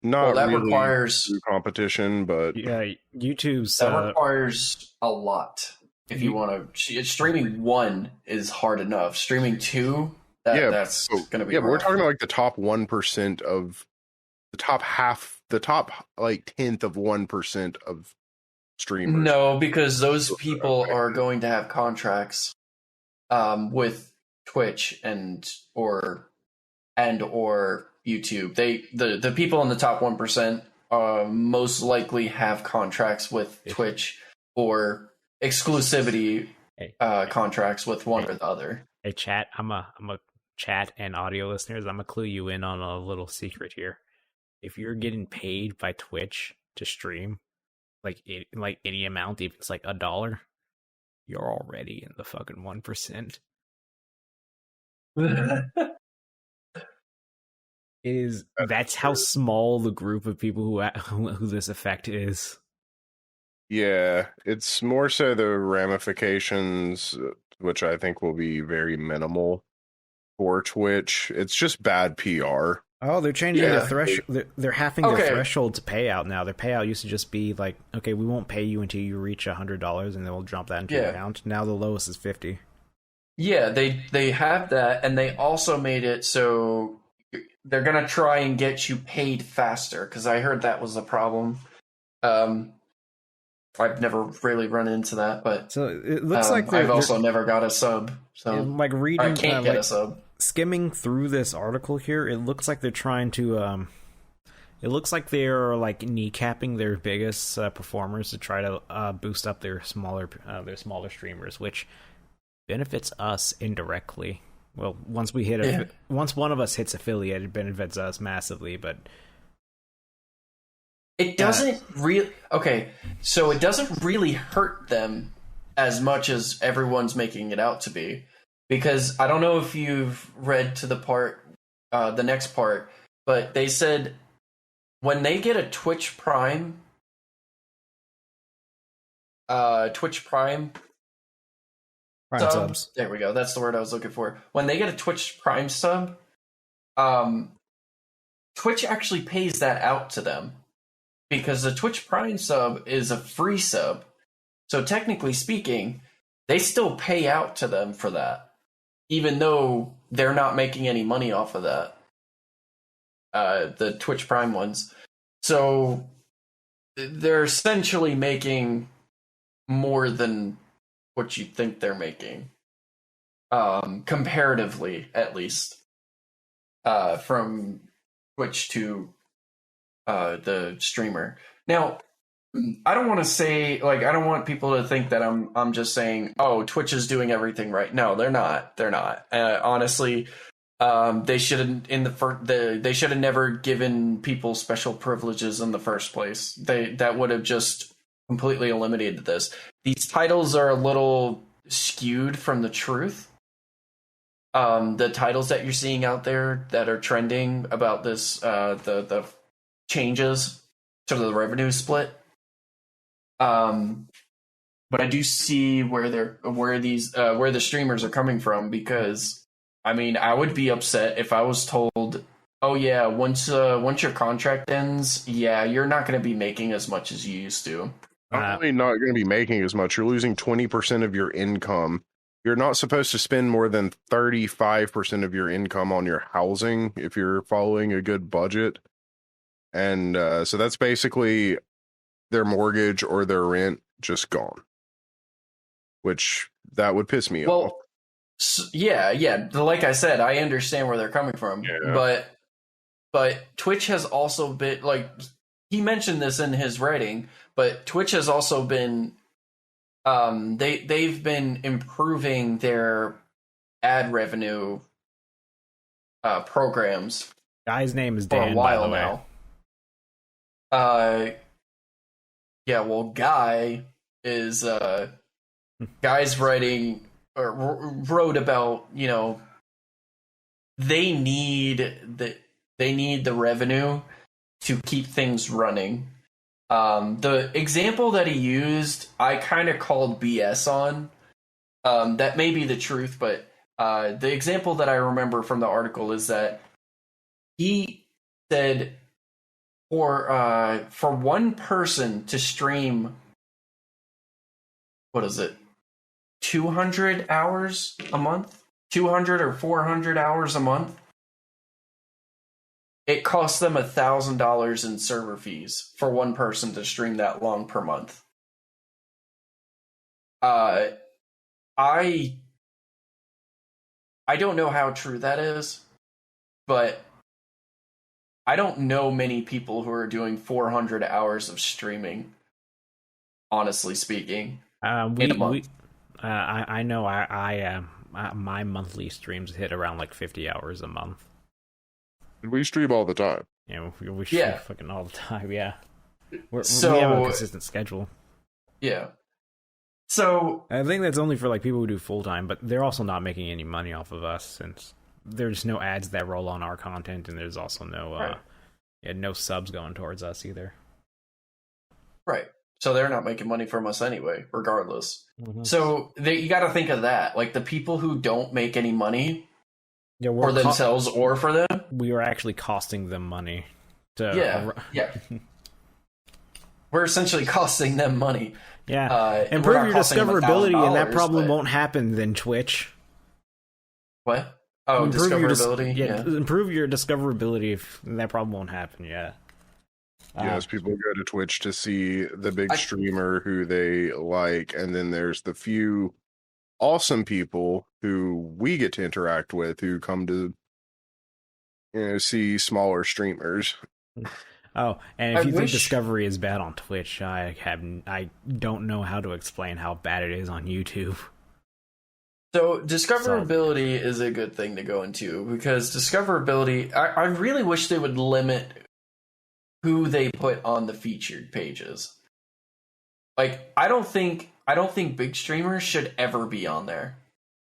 Not Well, that really requires true competition, but Yeah, YouTube's that requires a lot. If you want to, streaming one is hard enough. Streaming two, that's going to be. yeah, but we're rough. talking about like the top 1% of the top half, the top like 10th of 1% of streamers. No, because those people are going to have contracts with Twitch and or YouTube. The people in the top 1% most likely have contracts with Twitch or exclusivity contracts with one or the other. Hey, chat. I'm a chat and audio listeners. I'm gonna clue you in on a little secret here. If you're getting paid by Twitch to stream, like any amount, even if it's like $1, you're already in the fucking 1%. That's how small the group of people who this effect is. Yeah, it's more so the ramifications, which I think will be very minimal for Twitch. It's just bad PR. Oh, they're changing Yeah. the threshold. They're halving their threshold to payout now. Their payout used to just be like, okay, we won't pay you until you reach $100, and then we'll drop that into your account. Now the lowest is $50. Yeah, they have that, and they also made it so they're gonna try and get you paid faster. Because I heard that was a problem. I've never really run into that, but So it looks like I've also never got a sub. So like reading, I can't get a sub. Skimming through this article here, it looks like they're trying to it looks like they're like kneecapping their biggest performers to try to boost up their smaller streamers, which benefits us indirectly. Well, once we hit once one of us hits affiliate, it benefits us massively, but it doesn't really so it doesn't really hurt them as much as everyone's making it out to be. Because I don't know if you've read to the next part, but they said when they get a Twitch Prime subs. There we go. That's the word I was looking for. When they get a Twitch Prime sub, Twitch actually pays that out to them because the Twitch Prime sub is a free sub. So technically speaking, they still pay out to them for that, even though they're not making any money off of that. The Twitch Prime ones. So they're essentially making more than what you think they're making. Comparatively, at least. From Twitch to the streamer. Now, I don't want to say, like, I don't want people to think that I'm just saying, oh, Twitch is doing everything right. No, they're not. They're not. Honestly, they should have they should have never given people special privileges in the first place. That would have just completely eliminated this. These titles are a little skewed from the truth. The titles that you're seeing out there that are trending about this, the changes to the revenue split. But I do see where the streamers are coming from, because I mean, I would be upset if I was told, oh yeah, once your contract ends, yeah, you're not going to be making as much as you used to. Not only not going to be making as much, you're losing 20% of your income. You're not supposed to spend more than 35% of your income on your housing if you're following a good budget. And so that's basically their mortgage or their rent just gone. Which that would piss me off. Well, yeah. Like I said, I understand where they're coming from, but Twitch has also been like he mentioned this in his writing, but Twitch has also been they've been improving their ad revenue programs. Guy's name is for Dan, a while by the way. now. Yeah, well, Guy is Guy's writing or wrote about, you know, they need the revenue to keep things running. The example that he used, I kind of called BS on. That may be the truth, but the example that I remember from the article is that he said for one person to stream, what is it, 200 hours a month, 200 or 400 hours a month, it costs them $1,000 in server fees for one person to stream that long per month. I don't know how true that is, but I don't know many people who are doing 400 hours of streaming, honestly speaking, in a month. I know my monthly streams hit around like 50 hours a month. We stream all the time. Yeah, we stream fucking all the time, yeah. We have a consistent schedule. Yeah. So I think that's only for like people who do full-time, but they're also not making any money off of us since there's no ads that roll on our content, and there's also no subs going towards us either. Right. So they're not making money from us anyway, regardless. Mm-hmm. So you got to think of that. Like the people who don't make any money for themselves or for them. We are actually costing them money. Yeah. We're essentially costing them money. Yeah. Improve your discoverability, and that problem won't happen then, Twitch. What? Oh, discoverability? Improve your discoverability, and that problem won't happen, yeah. Yes, people go to Twitch to see the big streamer who they like, and then there's the few awesome people who we get to interact with who come to, see smaller streamers. Oh, and if you think discovery is bad on Twitch, I don't know how to explain how bad it is on YouTube. So discoverability is a good thing to go into, because discoverability, I really wish they would limit who they put on the featured pages. Like, I don't think big streamers should ever be on there.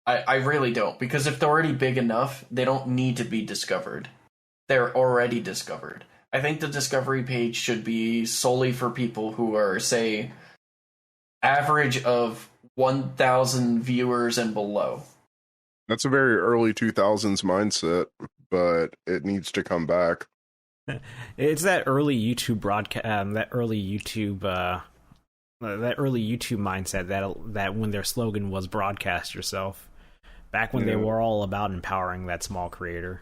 I really don't, because if they're already big enough, they don't need to be discovered. They're already discovered. I think the discovery page should be solely for people who are, say, average of 1,000 viewers and below. That's a very early 2000s mindset, but it needs to come back. It's that early YouTube broadcast, that early YouTube mindset that when their slogan was "broadcast yourself," back when they were all about empowering that small creator.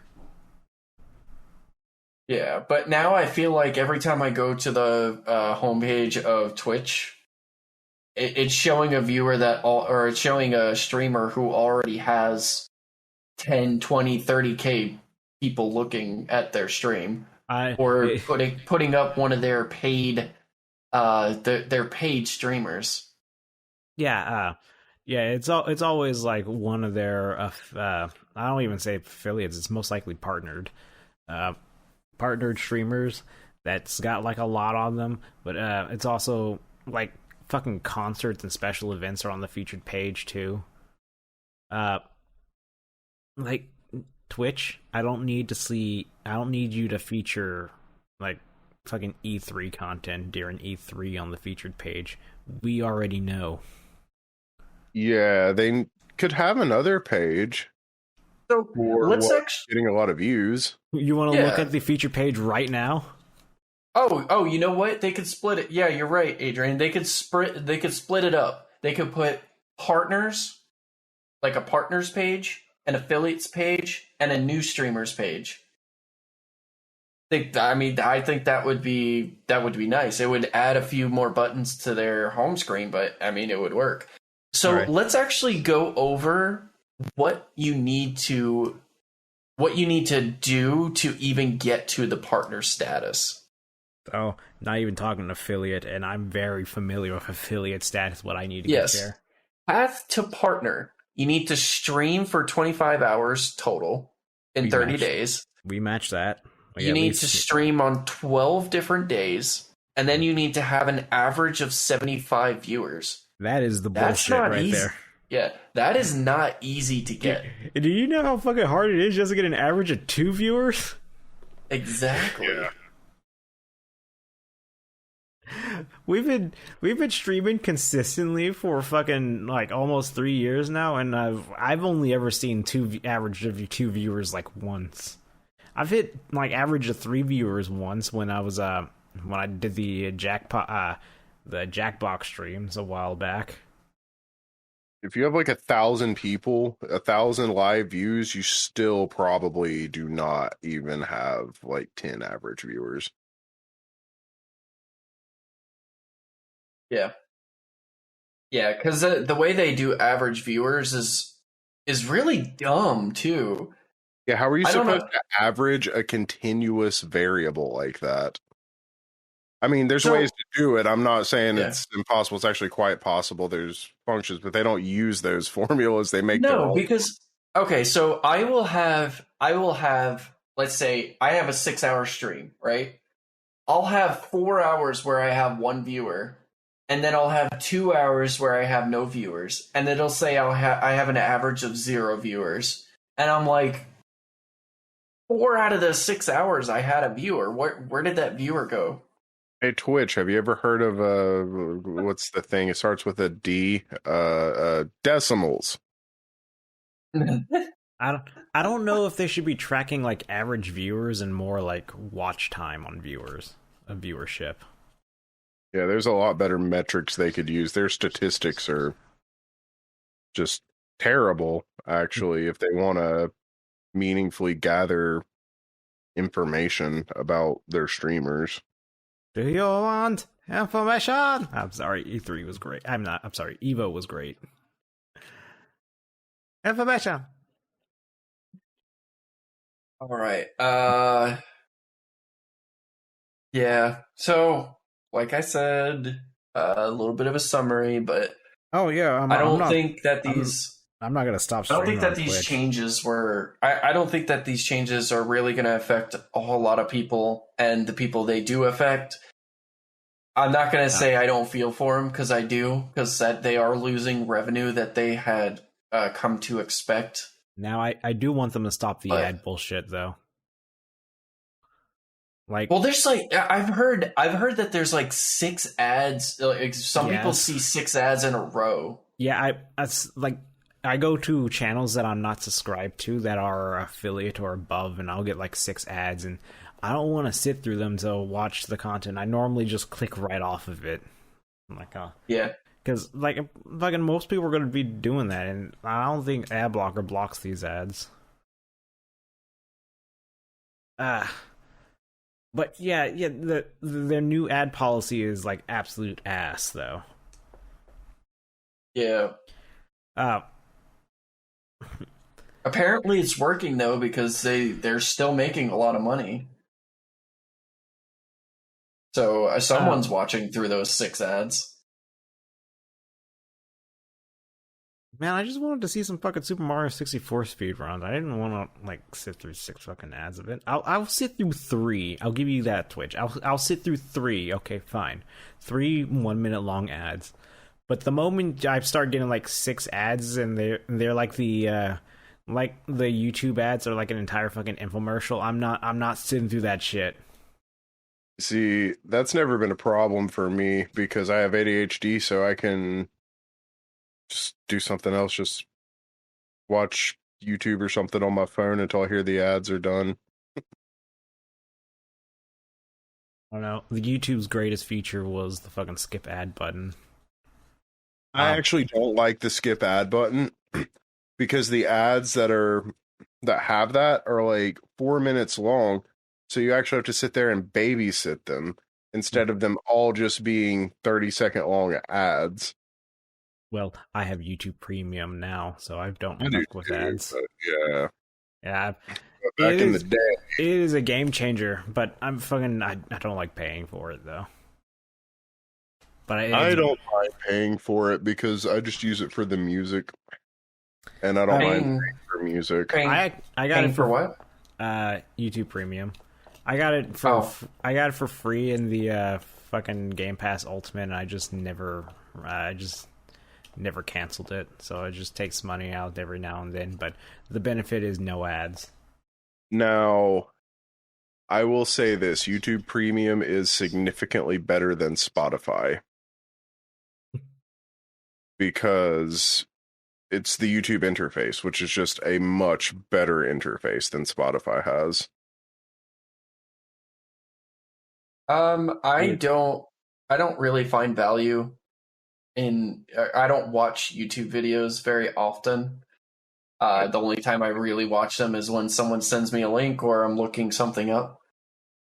Yeah, but now I feel like every time I go to the homepage of Twitch, it's showing a viewer or it's showing a streamer who already has 10, 20, 30K people looking at their stream. Putting up one of their paid their paid streamers. Yeah, it's always like one of their I don't even say affiliates, it's most likely partnered streamers that's got like a lot on them, but it's also like fucking concerts and special events are on the featured page too. Like Twitch, I don't need you to feature like fucking E3 content during E3 on the featured page. We already know. Yeah, they could have another page. So let's getting a lot of views. You want to look at the featured page right now? Oh, you know what? They could split it. Yeah, you're right, Adrian. They could split it up. They could put partners, like a partners page, an affiliates page, and a new streamers page. I think that would be nice. It would add a few more buttons to their home screen, but I mean, it would work. So Alright. let's actually go over what you need to do to even get to the partner status. Oh, not even talking affiliate, and I'm very familiar with affiliate status, what I need to get Yes. there. Path to partner. You need to stream for 25 hours total in 30 days. We match that. You need to stream on 12 different days, and then you need to have an average of 75 viewers. That is the That's bullshit not right easy. there. Yeah, that is not easy to get. Do you know how fucking hard it is just to get an average of 2 viewers? Exactly. Yeah. We've been streaming consistently for fucking like almost 3 years now, and I've only ever seen average of 2 viewers like once. I've hit like average of 3 viewers once when I did the Jackbox streams a while back. If you have like 1,000 people, 1,000 live views, you still probably do not even have like 10 average viewers. Yeah. Yeah, because the way they do average viewers is really dumb too. Yeah, how are you I don't supposed know. to average a continuous variable like that? I mean, there's So- ways to do it. I'm not saying Yeah. it's impossible. It's actually quite possible. There's functions, but they don't use those formulas. They make their No, own. because okay, so I will have let's say I have a 6-hour stream, right? I'll have 4 hours where I have 1 viewer, and then I'll have 2 hours where I have no viewers, and then it'll say I have an average of 0 viewers, and I'm like, 4 out of the 6 hours I had a viewer. Where did that viewer go? Hey, Twitch, have you ever heard of what's the thing? It starts with a D. Decimals. I don't know if they should be tracking like average viewers and more like watch time on viewership. Yeah, there's a lot better metrics they could use. Their statistics are just terrible, actually, if they want to meaningfully gather information about their streamers. Do you want information? I'm sorry, E3 was great. I'm sorry, Evo was great. Information. All right. Yeah. So, like I said, a little bit of a summary, but Oh yeah, I don't think that these. I'm not gonna stop. I don't think streaming that on these Twitch. changes were. I don't think that these changes are really going to affect a whole lot of people, and the people they do affect. I'm not going to say I don't feel for them, because I do, because that they are losing revenue that they had come to expect. Now I do want them to stop the But- ad bullshit though. Like, Well, there's like I've heard that there's like 6 ads. Like, some people Yes. see 6 ads in a row. yeah, I go to channels that I'm not subscribed to that are affiliate or above, and I'll get like 6 ads, and I don't want to sit through them to watch the content. I normally just click right off of it. I'm like, Yeah. because like fucking most people are going to be doing that, and I don't think ad blocker blocks these ads. But yeah, their new ad policy is like absolute ass though. Yeah. Apparently it's working though, because they're still making a lot of money. So someone's watching through those 6 ads. Man, I just wanted to see some fucking Super Mario 64 speedruns. I didn't want to like sit through 6 fucking ads of it. I'll sit through 3. I'll give you that, Twitch. I'll sit through 3. Okay, fine. 3 1-minute long ads. But the moment I start getting like 6 ads, and they're like the YouTube ads are like an entire fucking infomercial, I'm not sitting through that shit. See, that's never been a problem for me because I have ADHD, so I can just do something else, just watch YouTube or something on my phone until I hear the ads are done. I don't know. The YouTube's greatest feature was the fucking skip ad button. I actually don't like the skip ad button because the ads that have that are like 4 minutes long, so you actually have to sit there and babysit them instead of them all just being 30-second long ads. Well, I have YouTube Premium now, so I don't I do fuck with too, ads. but yeah. Yeah, But back in the day, it is a game changer, but I don't like paying for it though. But I don't mind paying for it because I just use it for the music, and I don't mind paying for music. I got it for what? YouTube Premium. I got it for free in the fucking Game Pass Ultimate, and I just never canceled it. So it just takes money out every now and then, but the benefit is no ads. Now, I will say this, YouTube Premium is significantly better than Spotify. Because it's the YouTube interface, which is just a much better interface than Spotify has. I don't really find value in. I don't watch YouTube videos very often. The only time I really watch them is when someone sends me a link or I'm looking something up.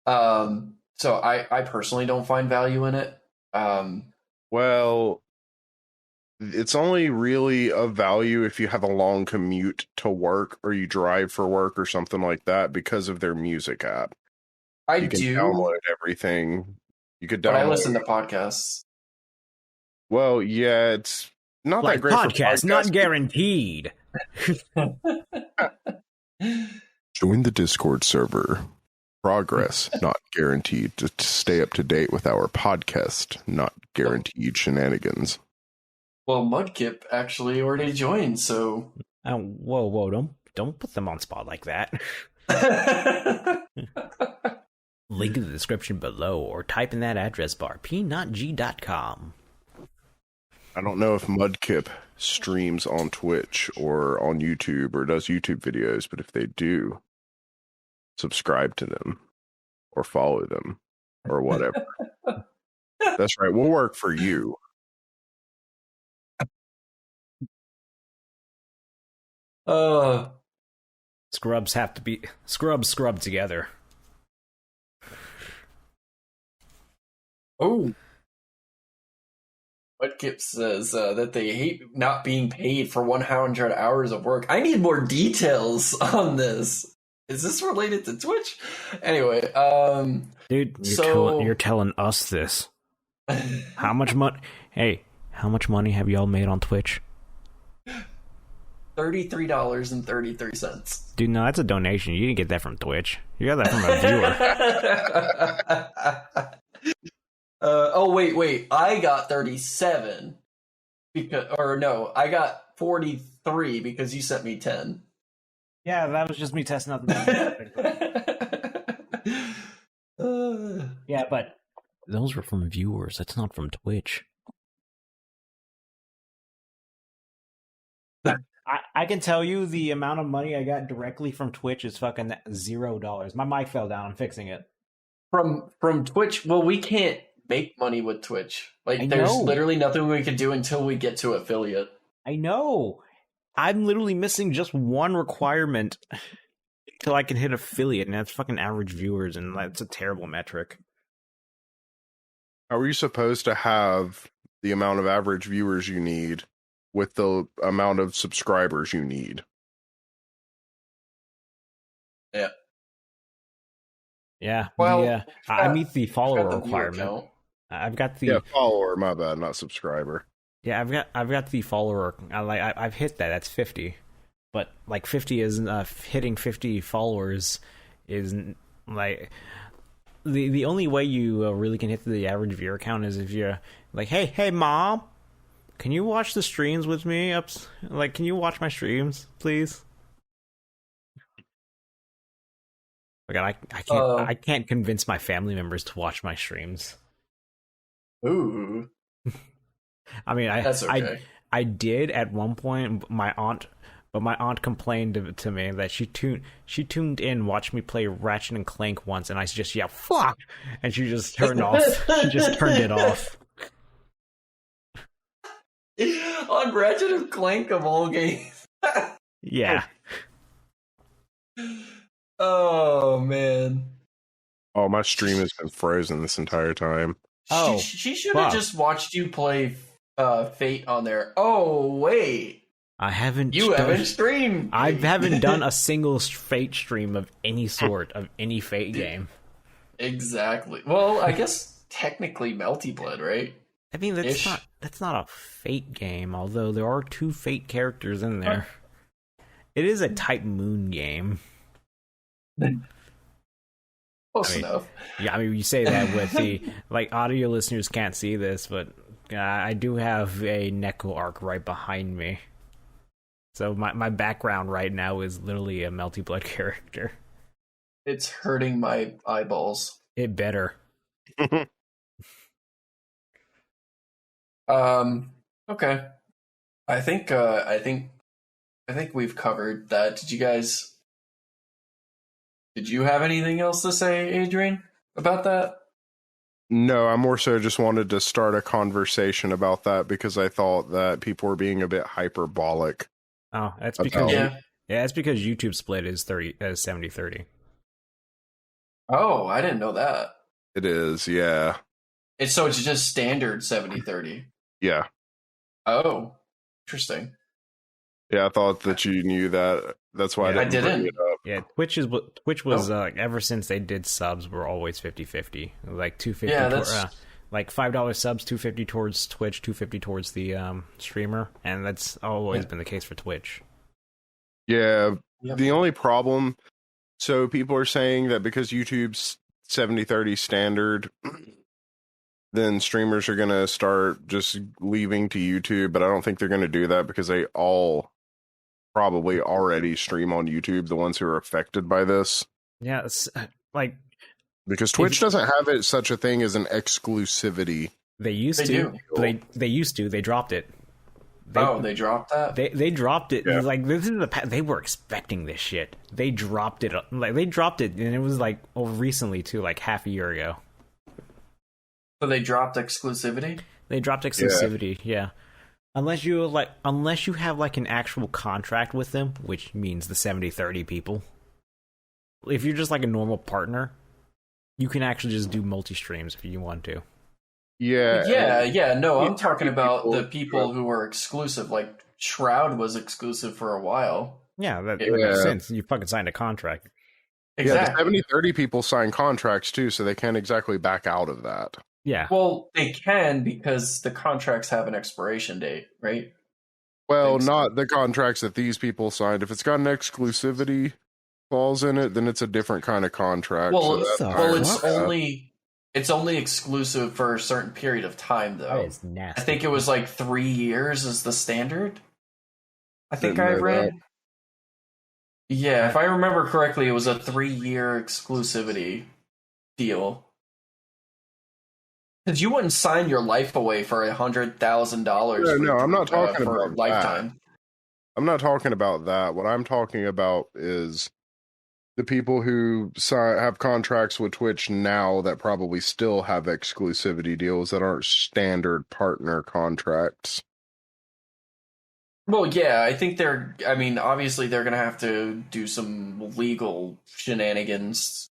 So I personally don't find value in it. Well, it's only really of value if you have a long commute to work or you drive for work or something like that because of their music app. You can download everything. You could download. But I listen to podcasts. Well, yeah, it's not like that great for podcasts. Not guaranteed. Join the Discord server. Progress not guaranteed. To stay up to date with our podcast, not guaranteed shenanigans. Well, Mudkip actually already joined, so whoa, don't put them on spot like that. Link in the description below or type in that address bar, p-not-g.com. I don't know if Mudkip streams on Twitch or on YouTube or does YouTube videos, but if they do, subscribe to them or follow them or whatever. That's right. We'll work for you. Scrubs have to be scrub together. Oh. Mudkip says that they hate not being paid for 100 hours of work. I need more details on this. Is this related to Twitch? Anyway, dude, you're telling us this. How much money? Hey, how much money have y'all made on Twitch? $33.33. Dude, no, that's a donation. You didn't get that from Twitch. You got that from a viewer. Wait. I got 37 I got 43 because you sent me 10. Yeah, that was just me testing out the yeah, but those were from viewers. That's not from Twitch. I can tell you the amount of money I got directly from Twitch is fucking $0. My mic fell down. I'm fixing it. From Twitch? Well, we can't make money with Twitch. Like, there's literally nothing we can do until we get to affiliate. I know. I'm literally missing just one requirement till I can hit affiliate, and that's fucking average viewers, and that's a terrible metric. How are you supposed to have the amount of average viewers you need with the amount of subscribers you need? Yeah. Yeah. Well, I meet the follower requirement. I've got the follower. My bad, not subscriber. Yeah, I've got the follower. I've hit that. That's 50, but like 50 is hitting 50 followers is like the only way you really can hit the average viewer count is if you're like, hey mom, can you watch the streams with me? Like, can you watch my streams, please? Like, I can't convince my family members to watch my streams. Ooh. I mean, That's okay. I did at one point. My aunt complained to me that she tuned in, watched me play Ratchet and Clank once, and I just yelled "fuck," and she just turned off. She just turned it off. On Ratchet and Clank of all games. Yeah. Oh man. Oh, my stream has been frozen this entire time. She should have just watched you play Fate on there. Oh wait, I haven't. you haven't streamed. I haven't done a single Fate stream of any sort of any Fate game. Exactly. Well, I guess technically Melty Blood, right? I mean, that's not a Fate game, although there are 2 Fate characters in there. It is a Type Moon game. Close enough. Yeah, I mean, you say that with the audio listeners can't see this, but I do have a Neko arc right behind me. So my background right now is literally a Melty Blood character. It's hurting my eyeballs. It better. Okay. I think we've covered that. Did you have anything else to say, Adrian, about that? No, I more so just wanted to start a conversation about that because I thought that people were being a bit hyperbolic. Oh, that's because that's because YouTube split is 70-30. Oh, I didn't know that. It is, yeah. It's just standard 70-30. Yeah. Oh, interesting. Yeah, I thought that you knew that. That's why I didn't bring it up. Yeah, Twitch was ever since they did subs were always 50-50. Like $250 like $5 subs, $250 towards Twitch, $250 towards the streamer, and that's always been the case for Twitch. Yeah, the only problem, so people are saying that because YouTube's 70-30 standard, then streamers are going to start just leaving to YouTube, but I don't think they're going to do that because they all probably already stream on YouTube, the ones who are affected by this. Yeah, it's because Twitch doesn't have such a thing as an exclusivity. They used to. They used to. They dropped it. They dropped that? They dropped it. Yeah. This is they were expecting this shit. They dropped it. They dropped it, and it was recently too, half a year ago. So they dropped exclusivity? They dropped exclusivity, yeah. Unless you have an actual contract with them, which means the 70-30 people. If you're just a normal partner, you can actually just do multi-streams if you want to. Yeah. No, I'm talking about the people who are exclusive. Like Shroud was exclusive for a while. Yeah, that makes sense. You fucking signed a contract. Exactly. Yeah, the 70-30 people sign contracts too, so they can't exactly back out of that. Yeah. Well, they can because the contracts have an expiration date, right? Well, not the contracts that these people signed. If it's got an exclusivity clause in it, then it's a different kind of contract. Well, it's only exclusive for a certain period of time, though. That is nasty. I think it was 3 years is the standard. I think I read. Yeah, if I remember correctly, it was a 3-year exclusivity deal. Because you wouldn't sign your life away for $100,000. No, I'm not talking for about a lifetime. I'm not talking about that. What I'm talking about is the people who have contracts with Twitch now that probably still have exclusivity deals that aren't standard partner contracts. Well, yeah, I think obviously they're going to have to do some legal shenanigans.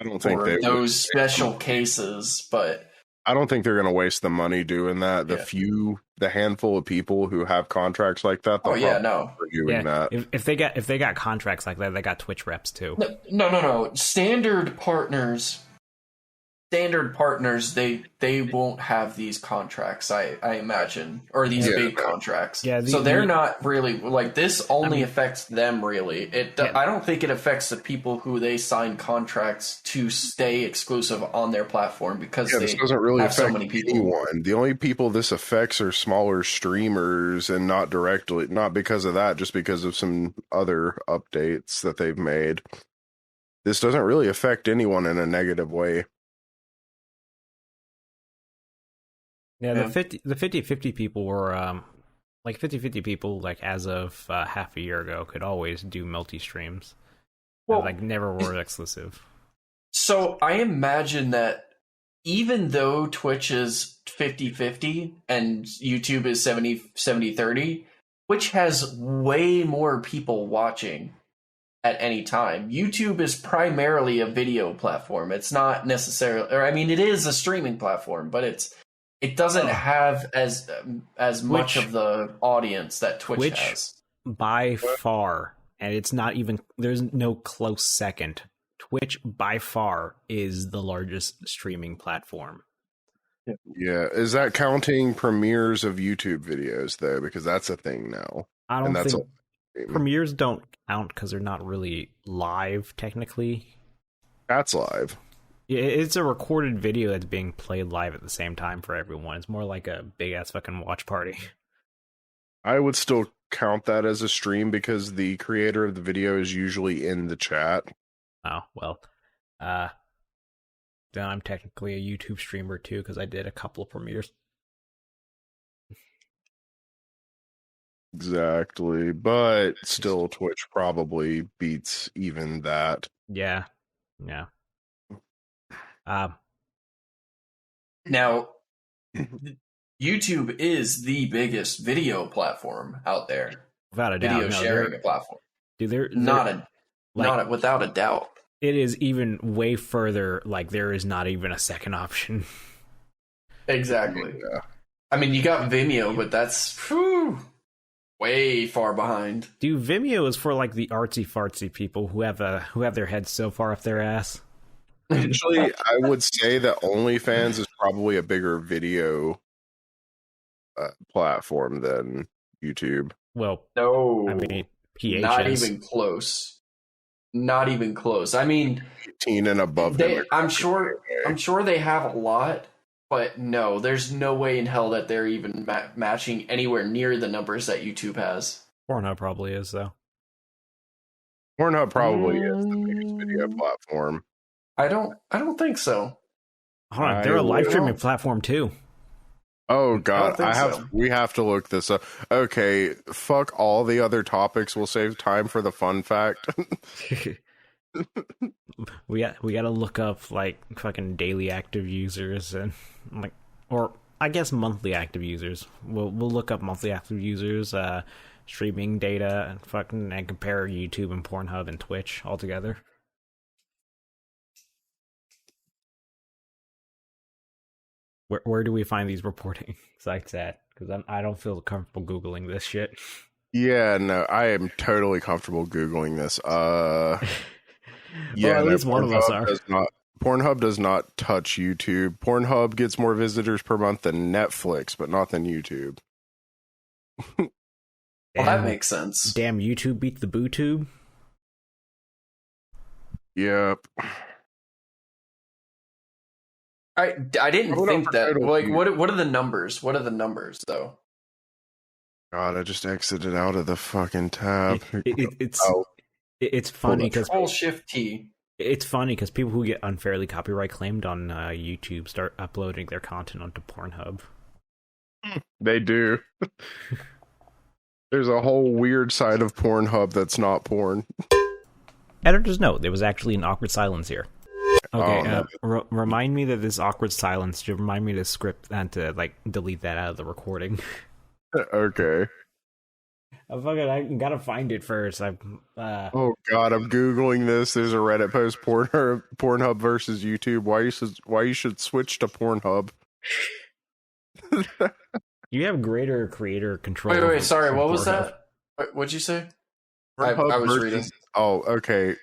I don't think for those special cases, but I don't think they're going to waste the money doing that. The handful of people who have contracts like that, doing that. If they got contracts like that, they got Twitch reps too. No. Standard partners, they won't have these contracts, I imagine, or these big contracts. Yeah, so they're not really this. Only affects them, really. I don't think it affects the people who they sign contracts to stay exclusive on their platform because this doesn't really have affect so many people. anyone. The only people this affects are smaller streamers, and not because of that, just because of some other updates that they've made. This doesn't really affect anyone in a negative way. Yeah, the 50-50 people were 50-50 people as of half a year ago could always do multi-streams. Well, never were exclusive. So I imagine that even though Twitch is 50-50 and YouTube is 70-30, Twitch has way more people watching at any time. YouTube is primarily a video platform. It's not necessarily, it is a streaming platform, but it's it doesn't have as much Twitch- of the audience that Twitch has. By far, and it's not even, there's no close second. Twitch by far is the largest streaming platform. Yeah, is that counting premieres of YouTube videos though? Because that's a thing now. I And don't that's think premieres don't count because they're not really live technically. That's live. It's a recorded video that's being played live at the same time for everyone. It's more like a big ass fucking watch party. I would still count that as a stream because the creator of the video is usually in the chat. Oh, well. Then I'm technically a YouTube streamer too because I did a couple of premieres. Exactly. But still, Twitch probably beats even that. Yeah. Now, YouTube is the biggest video platform out there. Without a doubt. Video sharing platform. Dude, without a doubt. It is even way further, like there is not even a second option. Exactly. Yeah. I mean, you got Vimeo, but that's way far behind. Dude, Vimeo is for like the artsy fartsy people who have their heads so far up their ass. Actually, I would say that OnlyFans is probably a bigger video platform than YouTube. Well, no, I mean, PHS. Not even close. Not even close. I mean, 18 and above. I'm sure they have a lot, but no, there's no way in hell that they're even matching anywhere near the numbers that YouTube has. Pornhub probably is though. Pornhub probably is the biggest video platform. I don't think so. Hold on, they're a live streaming platform too. Oh god, so. We have to look this up. Okay, fuck all the other topics. We'll save time for the fun fact. we got to look up like fucking daily active users and like, or I guess monthly active users. We'll look up monthly active users, streaming data, and compare YouTube and Pornhub and Twitch all together. Where do we find these reporting sites at? Because I don't feel comfortable Googling this shit. Yeah, no, I am totally comfortable Googling this. Yeah, at least one of us are. Pornhub does not touch YouTube. Pornhub gets more visitors per month than Netflix, but not than YouTube. Well, that makes sense. Damn, YouTube beat the BooTube? Yep. I didn't think that. Like, what are the numbers? What are the numbers, though? God, I just exited out of the fucking tab. It's funny because Control-Shift-T. It's funny because people who get unfairly copyright claimed on YouTube start uploading their content onto Pornhub. They do. There's a whole weird side of Pornhub that's not porn. Editor's note: there was actually an awkward silence here. Okay, remind me that this awkward silence. Remind me to script and to like delete that out of the recording. Okay. I gotta find it first. Oh god, I'm googling this. There's a Reddit post: Pornhub versus YouTube. Why you should switch to Pornhub? You have greater creator control. Wait, sorry. What was that? What'd you say? I was reading. Oh, okay.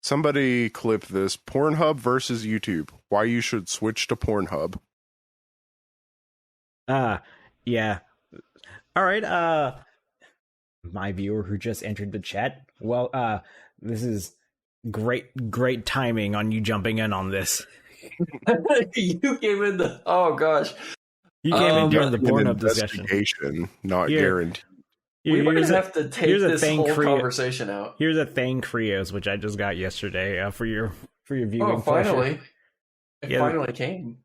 Somebody clip this. Pornhub versus YouTube. Why you should switch to Pornhub. Yeah. All right, my viewer who just entered the chat. Well, this is great timing on you jumping in on this. You came in the... Oh, gosh. You came in during the Pornhub discussion. Not guaranteed. We might have to take this whole conversation out. Here's a Thang Krios, which I just got yesterday for your viewing. Oh, finally! It finally came.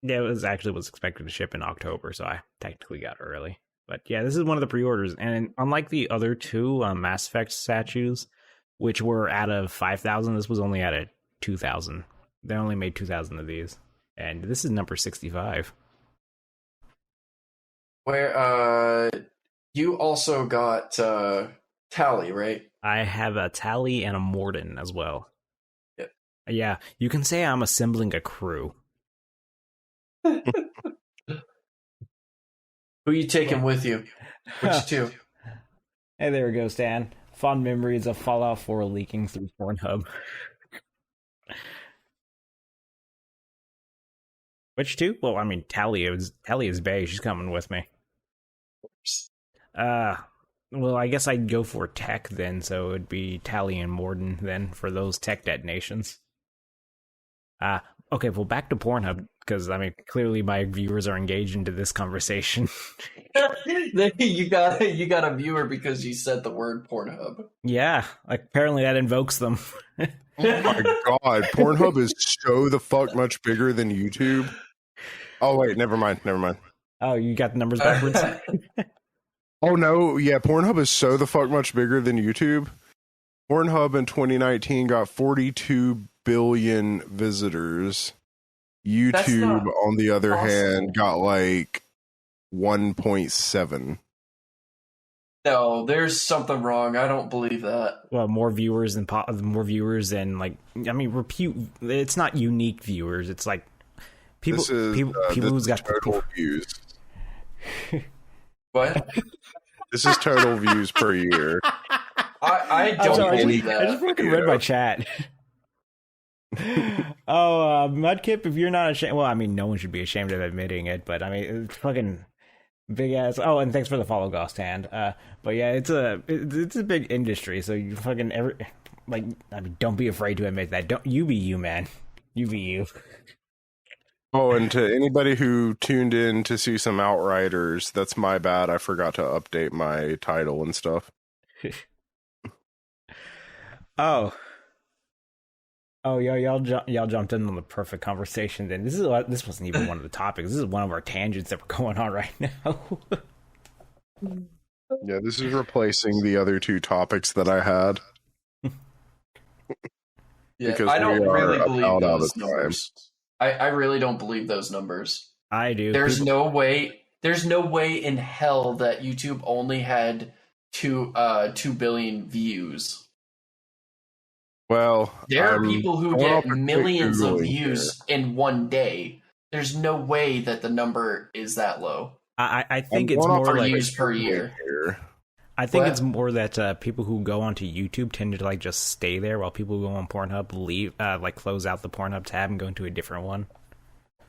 Yeah, it was expected to ship in October, so I technically got it early. But yeah, this is one of the pre-orders, and unlike the other two Mass Effect statues, which were out of 5,000, this was only out of 2,000. They only made 2,000 of these, and this is number 65. Where you also got Tally, right? I have a Tally and a Morden as well. Yeah, you can say I'm assembling a crew. Who you taking with you? Which two? Hey, there we go, Stan. Fond memories of Fallout 4 leaking through Pornhub. Which two? Well, I mean, Talia is bae. She's coming with me. Well, I guess I'd go for tech then, so it would be Tally and Morden then for those tech detonations. Okay, well, back to Pornhub, because, I mean, clearly my viewers are engaged into this conversation. You got a viewer because you said the word Pornhub. Yeah, like, apparently that invokes them. Oh my god, Pornhub is so the fuck much bigger than YouTube. Oh wait, never mind. Oh, you got the numbers backwards? Oh no, yeah, Pornhub is so the fuck much bigger than YouTube. Pornhub in 2019 got 42 billion visitors. YouTube, on the other hand, got like 1.7. No, there's something wrong. I don't believe that. Well, more viewers than like, I mean, it's not unique viewers. It's like people who's got total views. What? This is total views per year. I don't believe that. I just fucking read my chat. Mudkip, if you're not ashamed, well, I mean, no one should be ashamed of admitting it, but I mean, it's fucking big ass. Oh, and thanks for the follow, Ghost Hand. But yeah, it's a big industry, so you fucking I mean, don't be afraid to admit that. Don't you be you, man. You be you. Oh, and to anybody who tuned in to see some Outriders, that's my bad. I forgot to update my title and stuff. Oh, y'all jumped in on the perfect conversation. Then this wasn't even one of the topics. This is one of our tangents that we're going on right now. Yeah, this is replacing the other two topics that I had. Yeah, I don't really believe those numbers. I really don't believe those numbers. I do. There's no way in hell that YouTube only had 2 billion views. Well, there are people who get millions of views in one day. There's no way that the number is that low. I think it's more like views per year. I think it's more that people who go onto YouTube tend to like just stay there, while people who go on Pornhub leave, like close out the Pornhub tab and go into a different one.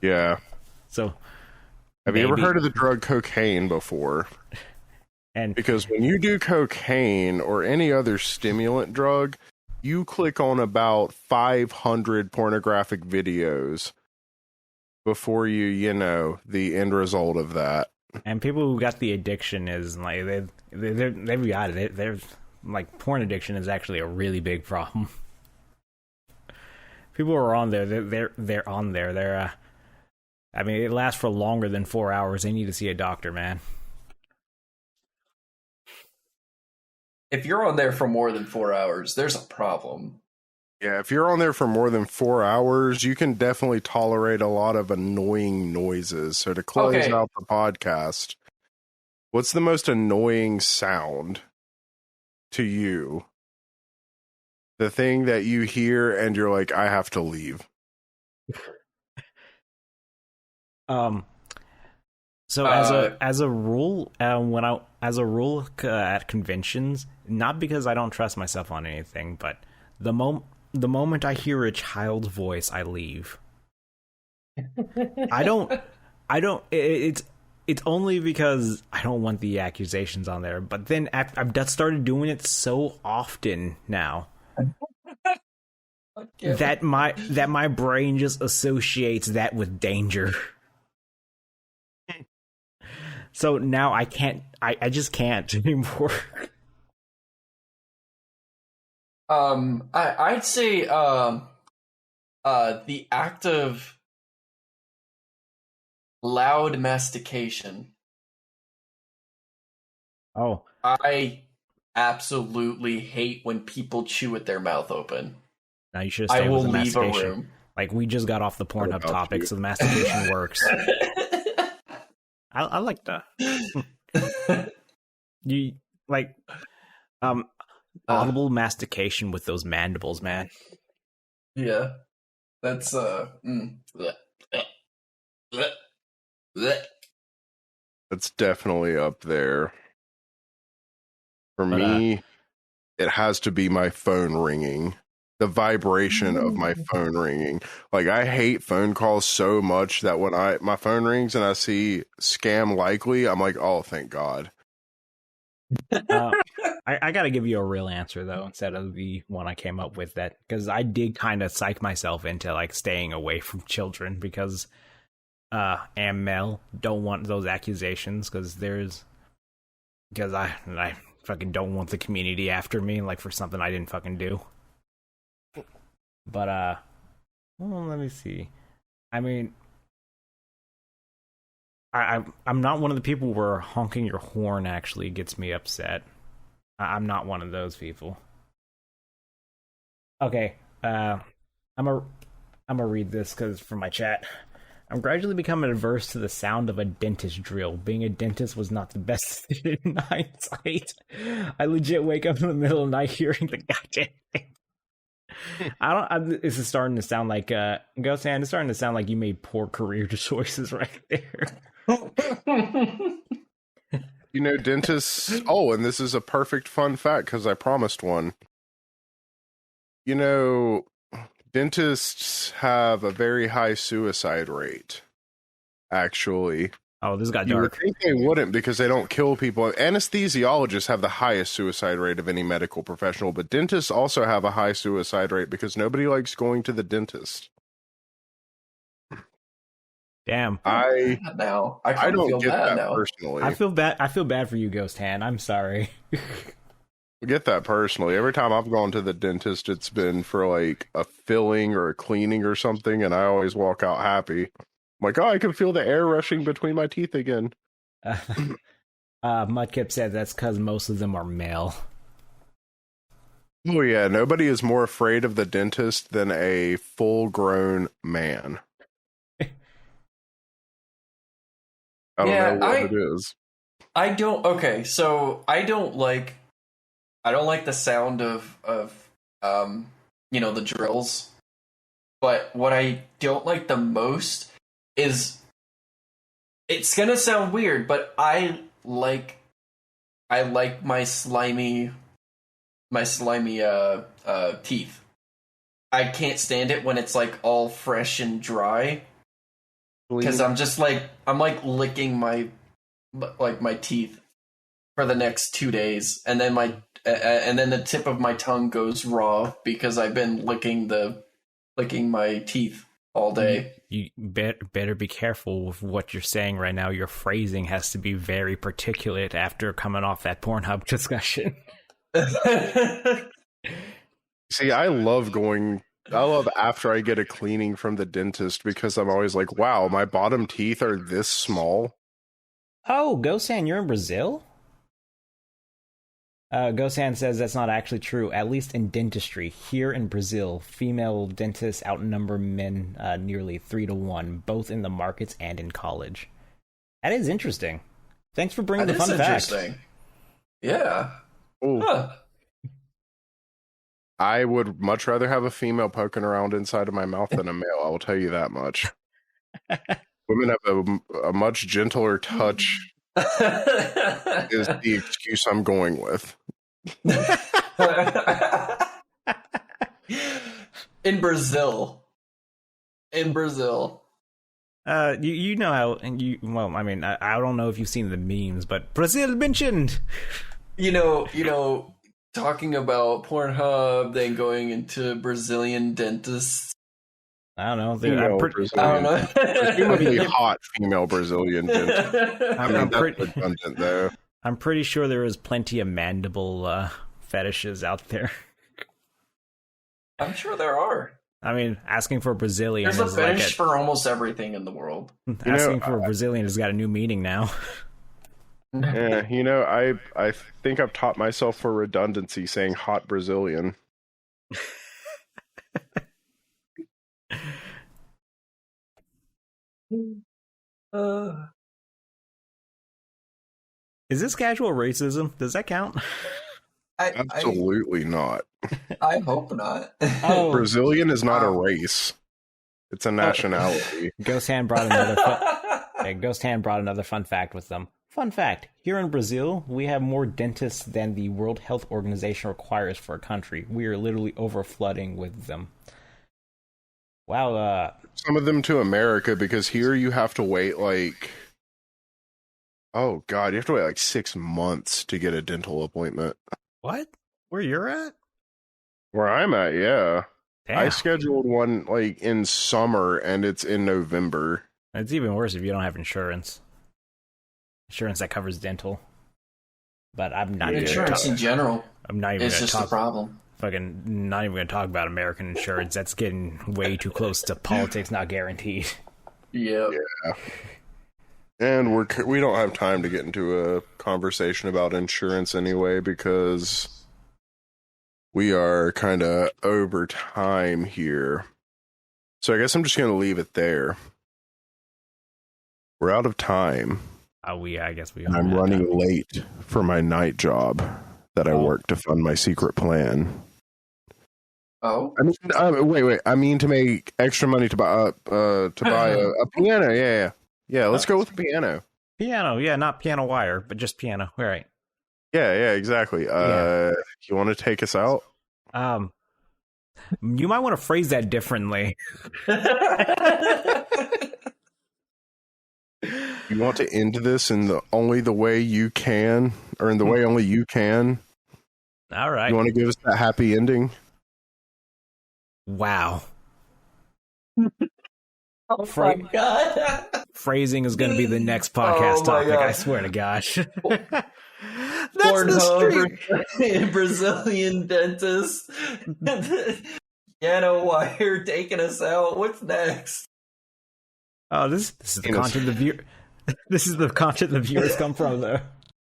Yeah. So, have you ever heard of the drug cocaine before? And because when you do cocaine or any other stimulant drug, you click on about 500 pornographic videos before you know the end result of that. And people who got the addiction is like they've got it. They're like, porn addiction is actually a really big problem. People are on there. They're on there. They're I mean, it lasts for longer than 4 hours. They need to see a doctor, man. If you're on there for more than 4 hours, there's a problem. Yeah, if you're on there for more than 4 hours, you can definitely tolerate a lot of annoying noises. So to close out the podcast, what's the most annoying sound to you? The thing that you hear and you're like, I have to leave. So as a rule, at conventions, not because I don't trust myself on anything, but the moment I hear a child's voice, I leave. It's only because I don't want the accusations on there. But then I've started doing it so often now that my brain just associates that with danger. So now I can't. I just can't anymore. I'd say the act of loud mastication. Oh, I absolutely hate when people chew with their mouth open. Now you should stay with the mastication. Leave a room. Like, we just got off the Pornhub topic, so the mastication works. I like that. You like audible mastication with those mandibles, man. Yeah, that's Blech. That's definitely up there. For But, me, it has to be my phone ringing. The vibration of my phone ringing. Like, I hate phone calls so much that when my phone rings and I see scam likely, I'm like, oh, thank God. I got to give you a real answer though, instead of the one I came up with, that because I did kind of psych myself into like staying away from children because am male, don't want those accusations because I fucking don't want the community after me like for something I didn't fucking do. But well, let me see. I mean, I'm not one of the people where honking your horn actually gets me upset. I'm not one of those people. Okay, I'm gonna read this because from my chat. I'm gradually becoming averse to the sound of a dentist drill. Being a dentist was not the best decision in hindsight. I legit wake up in the middle of the night hearing the goddamn thing. This is starting to sound like Ghost Hand. It's starting to sound like you made poor career choices right there. You know, dentists. Oh, and this is a perfect fun fact because I promised one. You know, dentists have a very high suicide rate. Actually, Oh, this got you would dark. think they wouldn't because they don't kill people. Anesthesiologists have the highest suicide rate of any medical professional, but dentists also have a high suicide rate because nobody likes going to the dentist. Damn. I Now I kind of don't feel get bad that now. personally. I feel bad for you, Ghost Hand. I'm sorry. I get that personally. Every time I've gone to the dentist, it's been for like a filling or a cleaning or something, and I always walk out happy. I'm like, oh, I can feel the air rushing between my teeth again. Mudkip said that's because most of them are male. Oh yeah, nobody is more afraid of the dentist than a full-grown man. I don't know what it is. I don't. Okay, so I don't like the sound of the drills. But what I don't like the most is, it's gonna sound weird, but I like my slimy teeth. I can't stand it when it's like all fresh and dry. Because I'm like licking my teeth for the next 2 days, and then the tip of my tongue goes raw because I've been licking my teeth all day. You better be careful with what you're saying right now. Your phrasing has to be very particulate after coming off that Pornhub discussion. See, I love after I get a cleaning from the dentist because I'm always like, wow, my bottom teeth are this small. Oh, Gosan, you're in Brazil? Gosan says that's not actually true, at least in dentistry. Here in Brazil, female dentists outnumber men nearly 3-1, both in the markets and in college. That is interesting. Thanks for bringing the fun fact. Yeah. Huh. I would much rather have a female poking around inside of my mouth than a male, I will tell you that much. Women have a much gentler touch is the excuse I'm going with. In Brazil. You know how, well, I mean, I don't know if you've seen the memes, but Brazil mentioned. You know, talking about Pornhub, then going into Brazilian dentists. I don't know. Presumably hot female Brazilian dentist. That's redundant, though. I'm pretty sure there is plenty of mandible fetishes out there. I'm sure there are. I mean, asking for a Brazilian There's a is fetish for almost everything in the world. Asking for a Brazilian has got a new meaning now. Yeah, I think I've taught myself for redundancy saying hot Brazilian. Is this casual racism? Does that count? Absolutely not. I hope not. Oh, Brazilian is not a race. It's a nationality. Ghost Hand brought another Okay, Ghost Hand brought another fun fact with them. Fun fact, here in Brazil, we have more dentists than the World Health Organization requires for a country. We are literally overflooding with them. Wow, Some of them to America, because here you have to wait like, oh god, you have to wait like 6 months to get a dental appointment. what? Where you're at? Where I'm at, yeah. Damn. I scheduled one like in summer and it's in November. It's even worse if you don't have insurance. Insurance that covers dental. But I'm not even Insurance in general I'm not even is gonna just talk a problem. fucking not even gonna talk about American insurance. That's getting way too close to politics not guaranteed. Yep. Yeah. And we don't have time to get into a conversation about insurance anyway, because we are kind of over time here. So I guess I'm just going to leave it there. We're out of time. I guess we And are. I'm running late for my night job that I work to fund my secret plan. Oh, I mean, wait. I mean to make extra money to buy a piano. Yeah. Let's go with the piano. Piano, yeah, not piano wire, but just piano. All right. Yeah, exactly. You want to take us out? You might want to phrase that differently. You want to end this in the way you can, or in the way only you can? All right. You want to give us that happy ending? Wow. oh my god. Phrasing is going to be the next podcast topic. God. I swear to gosh. That's Pornhub, the street. Brazilian dentist, piano wire taking us out. What's next? Oh, this is the content the viewer. This is the content the viewers come from, though.